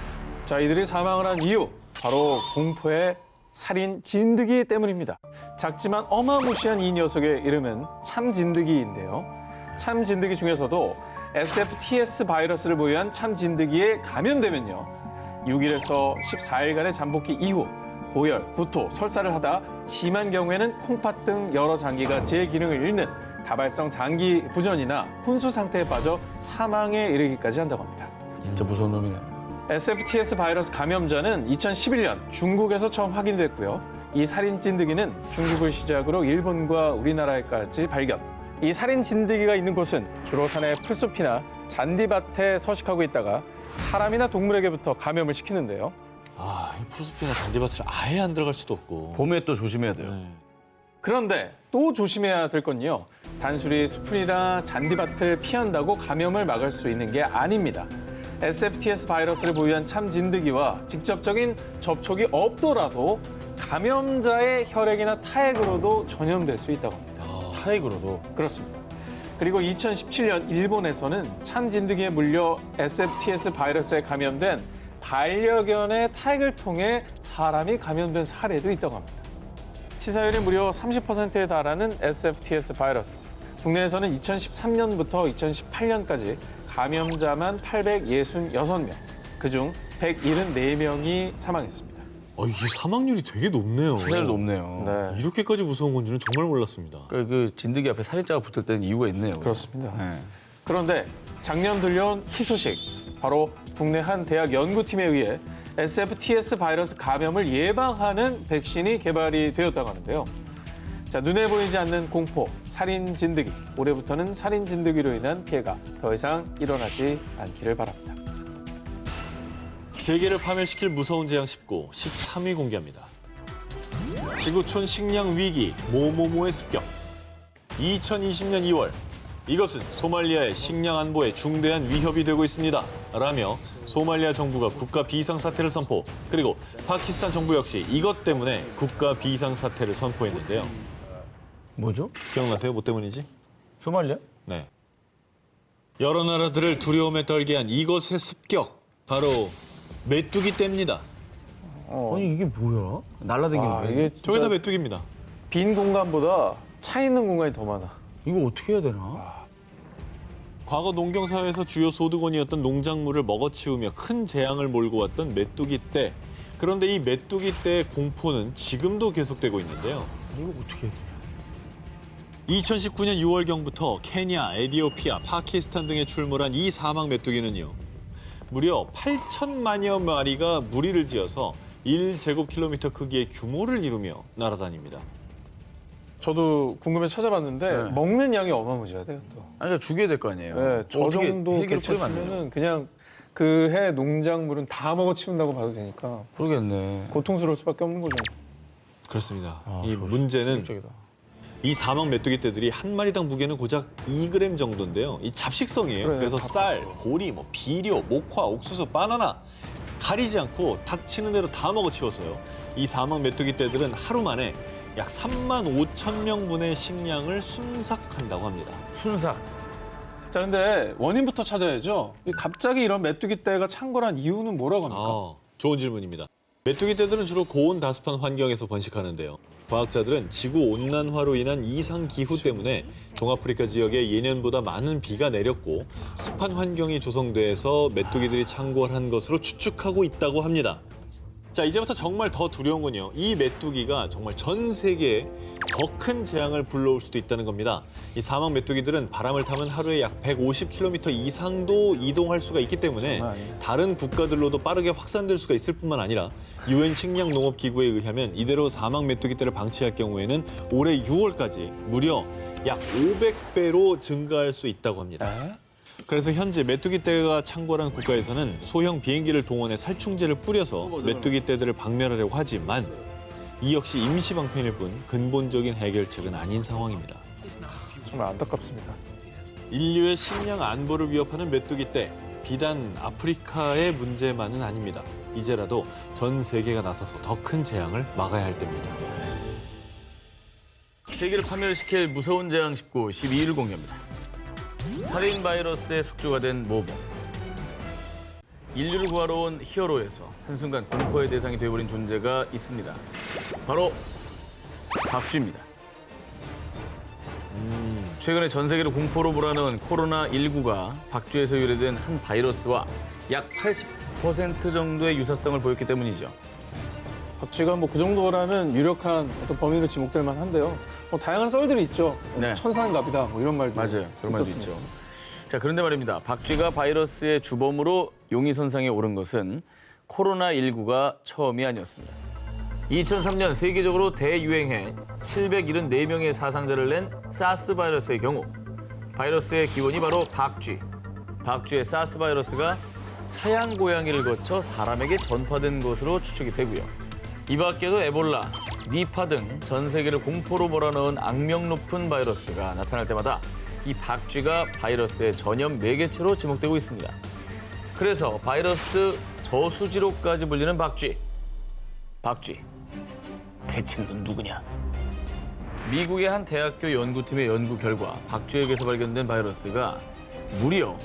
자, 이들이 사망을 한 이유, 바로 공포의 살인 진드기 때문입니다. 작지만 어마무시한 이 녀석의 이름은 참진드기인데요. 참진드기 중에서도 SFTS 바이러스를 보유한 참진드기에 감염되면요, 6일에서 14일간의 잠복기 이후 고열, 구토, 설사를 하다 심한 경우에는 콩팥 등 여러 장기가 제 기능을 잃는 다발성 장기 부전이나 혼수 상태에 빠져 사망에 이르기까지 한다고 합니다. 진짜 무서운 놈이네. SFTS 바이러스 감염자는 2011년 중국에서 처음 확인됐고요. 이 살인 진드기는 중국을 시작으로 일본과 우리나라에까지 발견. 이 살인 진드기가 있는 곳은 주로 산의 풀숲이나 잔디밭에 서식하고 있다가 사람이나 동물에게부터 감염을 시키는데요. 아, 이 풀숲이나 잔디밭을 아예 안 들어갈 수도 없고. 봄에 또 조심해야 돼요. 네. 그런데 또 조심해야 될 건요, 단순히 숲이나 잔디밭을 피한다고 감염을 막을 수 있는 게 아닙니다. SFTS 바이러스를 보유한 참진드기와 직접적인 접촉이 없더라도 감염자의 혈액이나 타액으로도 전염될 수 있다고 합니다. 타액으로도. 그렇습니다. 그리고 2017년 일본에서는 참진드기에 물려 SFTS 바이러스에 감염된 반려견의 타액을 통해 사람이 감염된 사례도 있다고 합니다. 치사율이 무려 30%에 달하는 SFTS 바이러스. 국내에서는 2013년부터 2018년까지 감염자만 866명, 그중 174명이 사망했습니다. 이게 사망률이 되게 높네요. 치사율 높네요. 네, 이렇게까지 무서운 건지는 정말 몰랐습니다. 그 진드기 앞에 살인자가 붙을 때는 이유가 있네요. 그렇습니다. 네. 그런데 작년 들려온 희소식, 바로 국내 한 대학 연구팀에 의해 SFTS 바이러스 감염을 예방하는 백신이 개발이 되었다고 하는데요. 자, 눈에 보이지 않는 공포, 살인 진드기. 올해부터는 살인 진드기로 인한 피해가 더 이상 일어나지 않기를 바랍니다. 세계를 파멸시킬 무서운 재앙 19, 13위 공개합니다. 지구촌 식량 위기, 모모모의 습격. 2020년 2월, 이것은 소말리아의 식량 안보에 중대한 위협이 되고 있습니다. 라며 소말리아 정부가 국가 비상사태를 선포, 그리고 파키스탄 정부 역시 이것 때문에 국가 비상사태를 선포했는데요. 뭐죠? 기억나세요? 뭐 때문이지? 소말리아? 네. 여러 나라들을 두려움에 떨게 한 이것의 습격, 바로 메뚜기 떼입니다. 아니 이게 뭐야? 날라다니는 와, 거야? 이게 저게 다 진짜 메뚜기입니다. 빈 공간보다 차 있는 공간이 더 많아. 이거 어떻게 해야 되나? 과거 농경사회에서 주요 소득원이었던 농작물을 먹어치우며 큰 재앙을 몰고 왔던 메뚜기 떼. 그런데 이 메뚜기 떼의 공포는 지금도 계속되고 있는데요. 이거 어떻게 해야 돼? 2019년 6월경부터 케냐, 에티오피아, 파키스탄 등에 출몰한 이 사막 메뚜기는요. 무려 8천만여 마리가 무리를 지어서 1제곱킬로미터 크기의 규모를 이루며 날아다닙니다. 저도 궁금해서 찾아봤는데 네. 먹는 양이 어마무시하대요 또. 아니 그러니까 죽여야 될 거 아니에요? 네, 저 어떻게 정도 헬기를 뿌리면 안 돼요? 개체수면은 그냥 그 해 농작물은 다 먹어치운다고 봐도 되니까 모르겠네. 고통스러울 수밖에 없는 거죠. 그렇습니다. 아, 이 문제는 이 사막 메뚜기 떼들이 한 마리당 무게는 고작 2g 정도인데요. 이 잡식성이에요. 그래, 그래서 다 쌀, 고리, 비료, 목화, 옥수수, 바나나 가리지 않고 닥치는 대로 다 먹어치워서요. 이 사막 메뚜기 떼들은 하루 만에 약 3만 5천 명분의 식량을 순삭한다고 합니다. 순삭. 자, 근데 원인부터 찾아야죠. 이 갑자기 이런 메뚜기 떼가 창궐한 이유는 뭐라고 합니까? 좋은 질문입니다. 메뚜기 떼들은 주로 고온 다습한 환경에서 번식하는데요. 과학자들은 지구온난화로 인한 이상 기후 때문에 동아프리카 지역에 예년보다 많은 비가 내렸고 습한 환경이 조성돼서 메뚜기들이 창궐한 것으로 추측하고 있다고 합니다. 자, 이제부터 정말 더 두려운 건요. 이 메뚜기가 정말 전 세계에 더 큰 재앙을 불러올 수도 있다는 겁니다. 이 사막 메뚜기들은 바람을 타면 하루에 약 150km 이상도 이동할 수가 있기 때문에 다른 국가들로도 빠르게 확산될 수가 있을 뿐만 아니라 UN 식량농업기구에 의하면 이대로 사막 메뚜기떼를 방치할 경우에는 올해 6월까지 무려 약 500배로 증가할 수 있다고 합니다. 그래서 현재 메뚜기떼가 창궐한 국가에서는 소형 비행기를 동원해 살충제를 뿌려서 메뚜기떼들을 박멸하려고 하지만 이 역시 임시 방편일 뿐 근본적인 해결책은 아닌 상황입니다. 정말 안타깝습니다. 인류의 식량 안보를 위협하는 메뚜기떼, 비단 아프리카의 문제만은 아닙니다. 이제라도 전 세계가 나서서 더 큰 재앙을 막아야 할 때입니다. 세계를 파멸시킬 무서운 재앙 19, 12일 공개합니다. 살인 바이러스의 숙주가 된 모범. 인류를 구하러 온 히어로에서 한순간 공포의 대상이 되어버린 존재가 있습니다. 바로 박쥐입니다. 최근에 전 세계를 공포로 몰아넣은 코로나19가 박쥐에서 유래된 한 바이러스와 약 80% 정도의 유사성을 보였기 때문이죠. 박쥐가 뭐 그 정도라면 유력한 어떤 범인으로 지목될 만한데요. 뭐 다양한 썰들이 있죠. 네. 천상갑이다 뭐 이런 말도 맞아요. 그런 말도 있었습니다. 있죠. 자, 그런데 말입니다. 박쥐가 바이러스의 주범으로 용의선상에 오른 것은 코로나19가 처음이 아니었습니다. 2003년 세계적으로 대유행해 774명의 사상자를 낸 사스 바이러스의 경우 바이러스의 기원이 바로 박쥐. 박쥐의 사스 바이러스가 사양 고양이를 거쳐 사람에게 전파된 것으로 추측이 되고요. 이 밖에도 에볼라, 니파 등 전 세계를 공포로 몰아넣은 악명 높은 바이러스가 나타날 때마다 이 박쥐가 바이러스의 전염 매개체로 지목되고 있습니다. 그래서 바이러스 저수지로까지 불리는 박쥐. 박쥐, 대체 넌 누구냐? 미국의 한 대학교 연구팀의 연구 결과 박쥐에게서 발견된 바이러스가 무려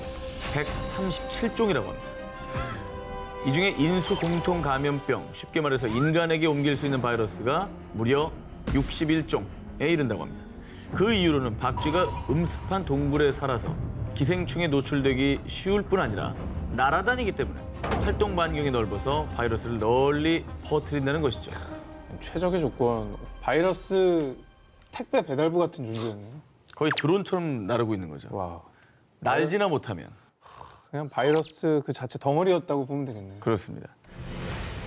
137종이라고 합니다. 이 중에 인수 공통 감염병, 쉽게 말해서 인간에게 옮길 수 있는 바이러스가 무려 61종에 이른다고 합니다. 그 이유로는 박쥐가 음습한 동굴에 살아서 기생충에 노출되기 쉬울 뿐 아니라 날아다니기 때문에 활동 반경이 넓어서 바이러스를 널리 퍼뜨린다는 것이죠. 최적의 조건. 바이러스 택배 배달부 같은 존재였네요. 거의 드론처럼 나르고 있는 거죠. 와, 날지나 못하면. 그냥 바이러스 그 자체 덩어리였다고 보면 되겠네요. 그렇습니다.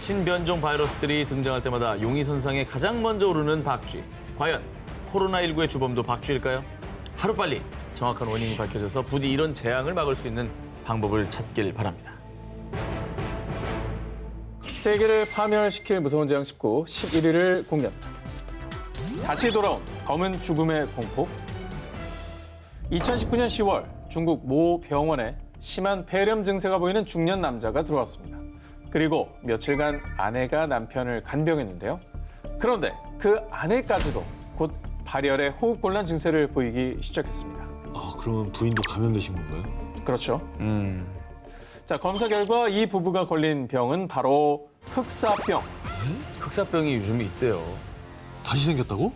신변종 바이러스들이 등장할 때마다 용의선상에 가장 먼저 오르는 박쥐. 과연 코로나19의 주범도 박쥐일까요? 하루빨리 정확한 원인이 밝혀져서 부디 이런 재앙을 막을 수 있는 방법을 찾길 바랍니다. 세계를 파멸시킬 무서운 재앙 19, 11위를 공개합니다. 다시 돌아온 검은 죽음의 공포. 2019년 10월 중국 모 병원에 심한 폐렴 증세가 보이는 중년 남자가 들어왔습니다. 그리고 며칠간 아내가 남편을 간병했는데요. 그런데 그 아내까지도 곧 발열의 호흡곤란 증세를 보이기 시작했습니다. 아, 그러면 부인도 감염되신 건가요? 그렇죠. 자, 검사 결과 이 부부가 걸린 병은 바로 흑사병. 흑사병이 요즘 있대요. 다시 생겼다고?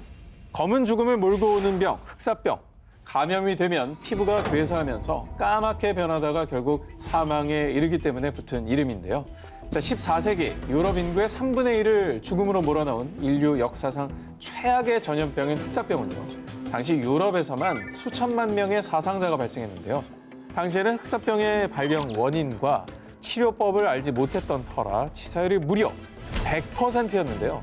검은 죽음을 몰고 오는 병, 흑사병. 감염이 되면 피부가 괴사하면서 까맣게 변하다가 결국 사망에 이르기 때문에 붙은 이름인데요. 자, 14세기 유럽 인구의 3분의 1을 죽음으로 몰아넣은 인류 역사상 최악의 전염병인 흑사병은요. 당시 유럽에서만 수천만 명의 사상자가 발생했는데요. 당시에는 흑사병의 발병 원인과 치료법을 알지 못했던 터라 치사율이 무려 100%였는데요.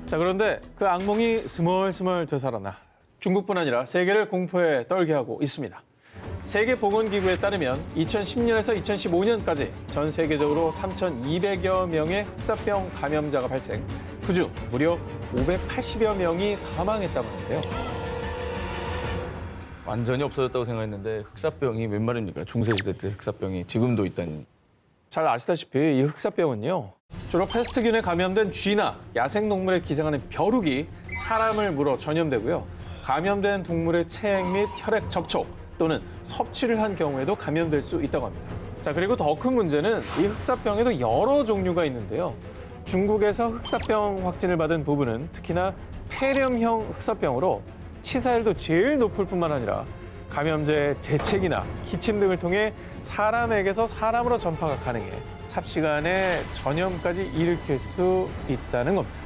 자, 그런데 그 악몽이 스멀스멀 되살아나 중국뿐 아니라 세계를 공포에 떨게 하고 있습니다. 세계보건기구에 따르면 2010년에서 2015년까지 전 세계적으로 3,200여 명의 흑사병 감염자가 발생, 그중 무려 580여 명이 사망했다고 하는데요. 완전히 없어졌다고 생각했는데 흑사병이 웬 말입니까? 중세시대 때 흑사병이 지금도 있다니. 잘 아시다시피 이 흑사병은요. 주로 패스트균에 감염된 쥐나 야생동물에 기생하는 벼룩이 사람을 물어 전염되고요. 감염된 동물의 체액 및 혈액 접촉 또는 섭취를 한 경우에도 감염될 수 있다고 합니다. 자, 그리고 더 큰 문제는 이 흑사병에도 여러 종류가 있는데요. 중국에서 흑사병 확진을 받은 부부는 특히나 폐렴형 흑사병으로 치사율도 제일 높을 뿐만 아니라 감염제의 재채기나 기침 등을 통해 사람에게서 사람으로 전파가 가능해 삽시간에 전염까지 일으킬 수 있다는 겁니다.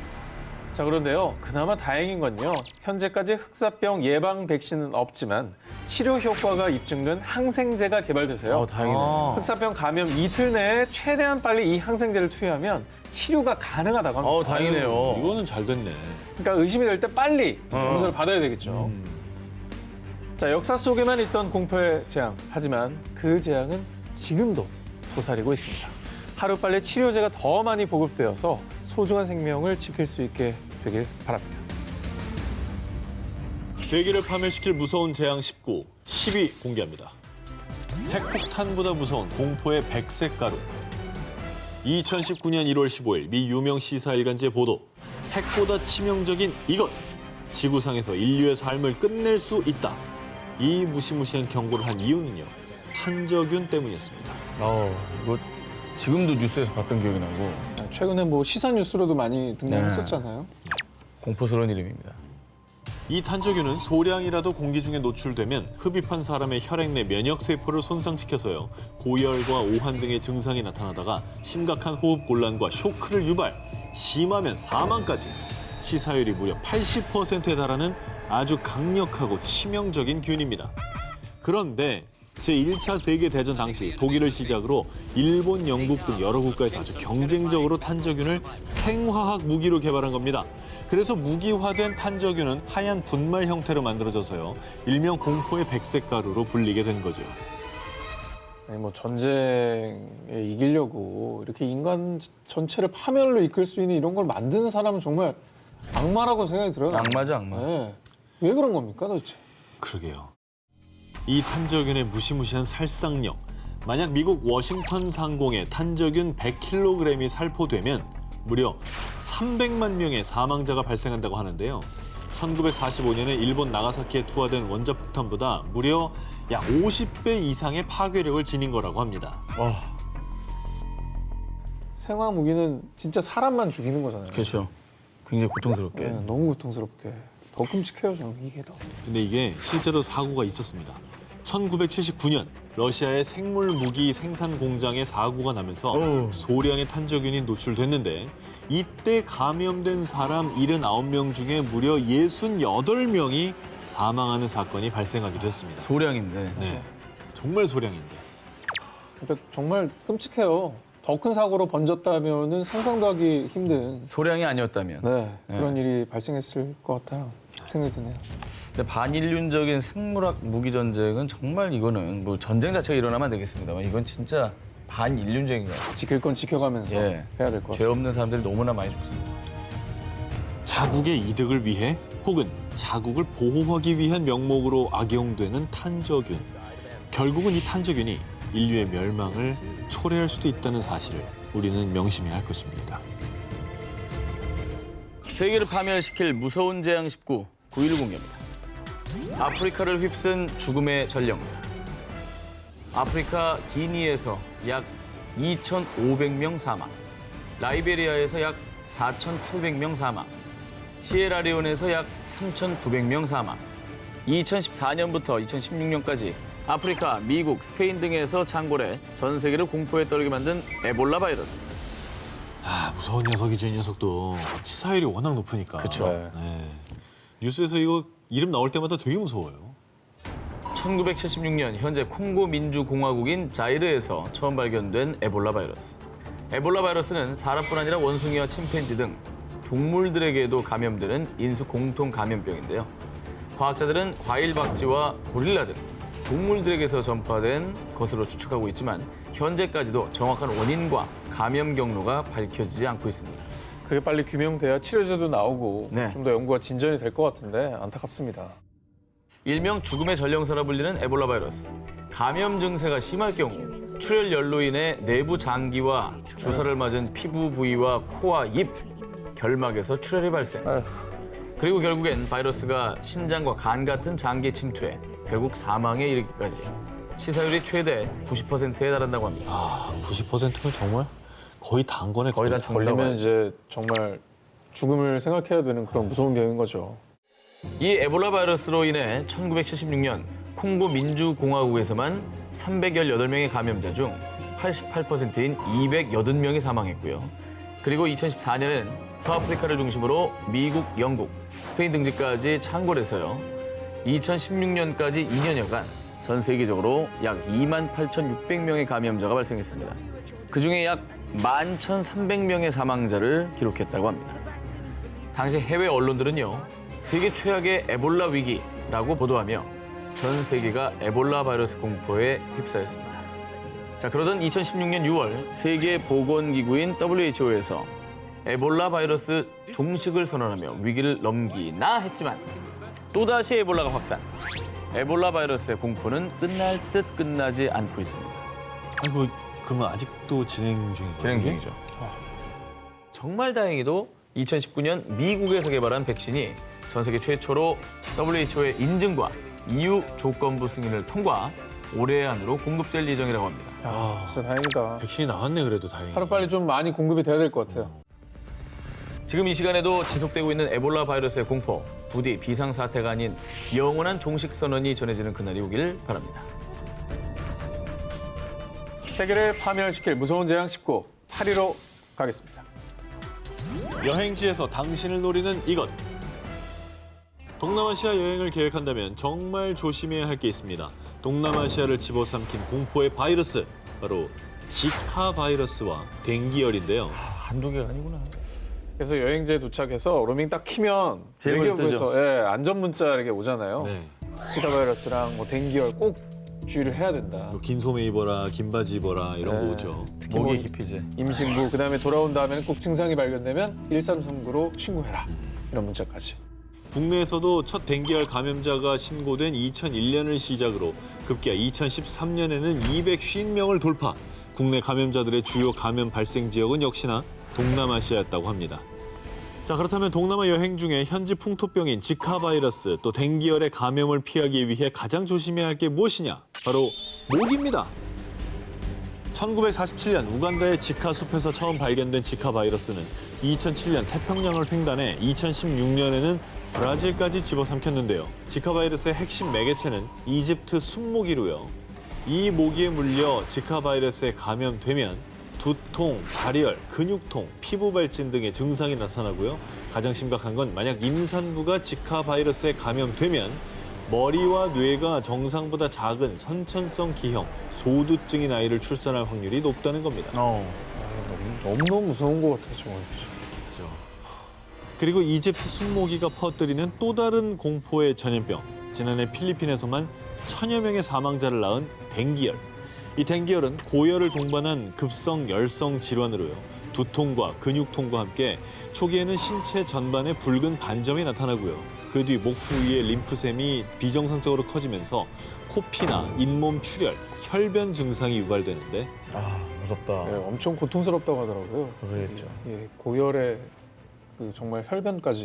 자, 그런데요. 그나마 다행인 건요. 현재까지 흑사병 예방 백신은 없지만 치료 효과가 입증된 항생제가 개발돼서요. 다행이네. 흑사병 감염 이틀 내에 최대한 빨리 이 항생제를 투여하면 치료가 가능하다고 합니다. 다행이네요. 이거는 잘 됐네. 그러니까 의심이 될 때 빨리 검사를 받아야 되겠죠. 자, 역사 속에만 있던 공포의 재앙. 하지만 그 재앙은 지금도 도사리고 있습니다. 하루빨리 치료제가 더 많이 보급되어서 소중한 생명을 지킬 수 있게 되길 바랍니다. 세계를 파멸시킬 무서운 재앙 19, 10위 공개합니다. 핵폭탄보다 무서운 공포의 백색 가루. 2019년 1월 15일 미 유명 시사일간지의 보도. 핵보다 치명적인 이것. 지구상에서 인류의 삶을 끝낼 수 있다. 이 무시무시한 경고를 한 이유는요. 탄저균 때문이었습니다. 이거 지금도 뉴스에서 봤던 기억이 나고 최근에 뭐 시사 뉴스로도 많이 등장했었잖아요. 공포스러운 이름입니다. 이 탄저균은 소량이라도 공기 중에 노출되면 흡입한 사람의 혈액 내 면역세포를 손상시켜서요. 고열과 오한 등의 증상이 나타나다가 심각한 호흡곤란과 쇼크를 유발, 심하면 사망까지. 치사율이 무려 80%에 달하는 아주 강력하고 치명적인 균입니다. 그런데 제1차 세계대전 당시 독일을 시작으로 일본, 영국 등 여러 국가에서 아주 경쟁적으로 탄저균을 생화학 무기로 개발한 겁니다. 그래서 무기화된 탄저균은 하얀 분말 형태로 만들어져서요. 일명 공포의 백색 가루로 불리게 된 거죠. 아니, 뭐 전쟁에 이기려고 이렇게 인간 전체를 파멸로 이끌 수 있는 이런 걸 만드는 사람은 정말 악마라고 생각이 들어요. 악마죠, 악마. 네. 왜 그런 겁니까, 도대체? 그러게요. 이 탄저균의 무시무시한 살상력. 만약 미국 워싱턴 상공에 탄저균 100kg이 살포되면 무려 300만 명의 사망자가 발생한다고 하는데요. 1945년에 일본 나가사키에 투하된 원자폭탄보다 무려 약 50배 이상의 파괴력을 지닌 거라고 합니다. 생화 무기는 진짜 사람만 죽이는 거잖아요. 그렇죠. 굉장히 고통스럽게. 네, 너무 고통스럽게. 더 끔찍해요, 저는 이게 더. 근데 이게 실제로 사고가 있었습니다. 1979년 러시아의 생물 무기 생산 공장에 사고가 나면서 소량의 탄저균이 노출됐는데 이때 감염된 사람 79명 중에 무려 68명이 사망하는 사건이 발생하기도 했습니다. 소량인데. 네, 정말 소량인데. 그러니까 정말 끔찍해요. 더 큰 사고로 번졌다면은 상상도 하기 힘든 소량이 아니었다면. 그런 일이 발생했을 것 같다는 생각이 드네요. 근데 반인륜적인 생물학 무기 전쟁은 정말 이거는 뭐 전쟁 자체가 일어나면 안 되겠습니다만 이건 진짜 반인륜적인 거예요. 지킬 건 지켜가면서 예. 해야 될 것 죄 같습니다. 없는 사람들이 너무나 많이 죽습니다. 자국의 이득을 위해 혹은 자국을 보호하기 위한 명목으로 악용되는 탄저균. 결국은 이 탄저균이 인류의 멸망을 초래할 수도 있다는 사실을 우리는 명심해야 할 것입니다. 세계를 파멸시킬 무서운 재앙 19, 9.11 공개입니다. 아프리카를 휩쓴 죽음의 전령사. 아프리카 기니에서 약 2,500명 사망, 라이베리아에서 약 4,800명 사망, 시에라리온에서 약 3,900명 사망. 2014년부터 2016년까지 아프리카, 미국, 스페인 등에서 창궐해 전 세계를 공포에 떨게 만든 에볼라 바이러스. 무서운 녀석이죠, 이 녀석도. 치사율이 워낙 높으니까. 그쵸. 네. 뉴스에서 이거 이름 나올 때마다 되게 무서워요. 1976년 현재 콩고 민주공화국인 자이르에서 처음 발견된 에볼라 바이러스. 에볼라 바이러스는 사람뿐 아니라 원숭이와 침팬지 등 동물들에게도 감염되는 인수 공통 감염병인데요. 과학자들은 과일 박쥐와 고릴라 등 동물들에게서 전파된 것으로 추측하고 있지만 현재까지도 정확한 원인과 감염 경로가 밝혀지지 않고 있습니다. 그게 빨리 규명돼야 치료제도 나오고 네. 좀 더 연구가 진전이 될 것 같은데 안타깝습니다. 일명 죽음의 전령사라 불리는 에볼라 바이러스. 감염 증세가 심할 경우 출혈열로 인해 내부 장기와 주사를 맞은 피부 부위와 코와 입, 결막에서 출혈이 발생. 아휴. 그리고 결국엔 바이러스가 신장과 간 같은 장기에 침투해 결국 사망에 이르기까지. 치사율이 최대 90%에 달한다고 합니다. 90%면 정말 거의 다 한 거네. 거의 다 걸리면 이제 정말 죽음을 생각해야 되는 그런 무서운 병인 거죠. 이 에볼라 바이러스로 인해 1976년 콩고 민주공화국에서만 318명의 감염자 중 88%인 280명이 사망했고요. 그리고 2014년엔 서아프리카를 중심으로 미국, 영국, 스페인 등지까지 창궐해서요. 2016년까지 2년여간 전 세계적으로 약 28,600명의 감염자가 발생했습니다. 그중에 약 11,300명의 사망자를 기록했다고 합니다. 당시 해외 언론들은요. 세계 최악의 에볼라 위기라고 보도하며 전 세계가 에볼라 바이러스 공포에 휩싸였습니다. 자, 그러던 2016년 6월 세계보건기구인 WHO에서 에볼라 바이러스 종식을 선언하며 위기를 넘기나 했지만 또다시 에볼라가 확산. 에볼라 바이러스의 공포는 끝날 듯 끝나지 않고 있습니다. 아이고, 그러면 아직도 진행 중인 거예요? 진행 중이죠. 정말 다행히도 2019년 미국에서 개발한 백신이 전 세계 최초로 WHO의 인증과 EU 조건부 승인을 통과, 올해 안으로 공급될 예정이라고 합니다. 진짜 다행이다. 백신이 나왔네, 그래도 다행히. 하루빨리 좀 많이 공급이 돼야 될 것 같아요. 지금 이 시간에도 지속되고 있는 에볼라 바이러스의 공포, 부디 비상사태가 아닌 영원한 종식 선언이 전해지는 그날이 오길 바랍니다. 세계를 파멸시킬 무서운 재앙 19, 8위로 가겠습니다. 여행지에서 당신을 노리는 이것. 동남아시아 여행을 계획한다면 정말 조심해야 할 게 있습니다. 동남아시아를 집어삼킨 공포의 바이러스, 바로 지카 바이러스와 댕기열인데요. 한두 개가 아니구나. 그래서 여행지에 도착해서 로밍 딱 키면 제일 먼저 대기업에서 안전 문자 이렇게 오잖아요. 네. 지카 바이러스랑 뭐 댕기열 꼭 주의를 해야 된다. 뭐 긴 소매 입어라, 긴 바지 입어라 이런 네. 거 오죠. 특히 목이 뭐 깊이지. 임신부 그다음에 돌아온 다음에는 꼭 증상이 발견되면 1339로 신고해라. 이런 문자까지. 국내에서도 첫 댕기열 감염자가 신고된 2001년을 시작으로 급기야 2013년에는 250명을 돌파. 국내 감염자들의 주요 감염 발생 지역은 역시나 동남아시아였다고 합니다. 자, 그렇다면 동남아 여행 중에 현지 풍토병인 지카 바이러스 또 댕기열의 감염을 피하기 위해 가장 조심해야 할 게 무엇이냐? 바로 모기입니다. 1947년 우간다의 지카 숲에서 처음 발견된 지카 바이러스는 2007년 태평양을 횡단해 2016년에는 브라질까지 집어삼켰는데요. 지카 바이러스의 핵심 매개체는 이집트 숲모기로요. 이 모기에 물려 지카 바이러스에 감염되면 두통, 발열, 근육통, 피부 발진 등의 증상이 나타나고요. 가장 심각한 건 만약 임산부가 지카 바이러스에 감염되면 머리와 뇌가 정상보다 작은 선천성 기형, 소두증인 아이를 출산할 확률이 높다는 겁니다. 너무너무 무서운 것 같아요, 정말. 그리고 이집트 숲모기가 퍼뜨리는 또 다른 공포의 전염병. 지난해 필리핀에서만 1000여 명의 사망자를 낳은 댕기열. 이 댕기열은 고열을 동반한 급성 열성 질환으로요. 두통과 근육통과 함께 초기에는 신체 전반에 붉은 반점이 나타나고요. 그 뒤 목 부위의 림프샘이 비정상적으로 커지면서 코피나 잇몸 출혈, 혈변 증상이 유발되는데 무섭다. 엄청 고통스럽다고 하더라고요. 그러겠죠. 예, 고열에 정말 혈변까지.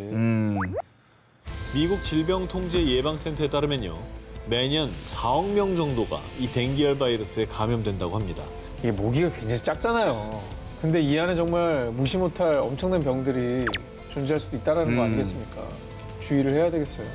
미국 질병통제예방센터에 따르면요. 매년 4억 명 정도가 이 댕기열 바이러스에 감염된다고 합니다. 이게 모기가 굉장히 작잖아요. 근데 이 안에 정말 무시 못할 엄청난 병들이 존재할 수도 있다는 거 아니겠습니까? 주의를 해야 되겠어요.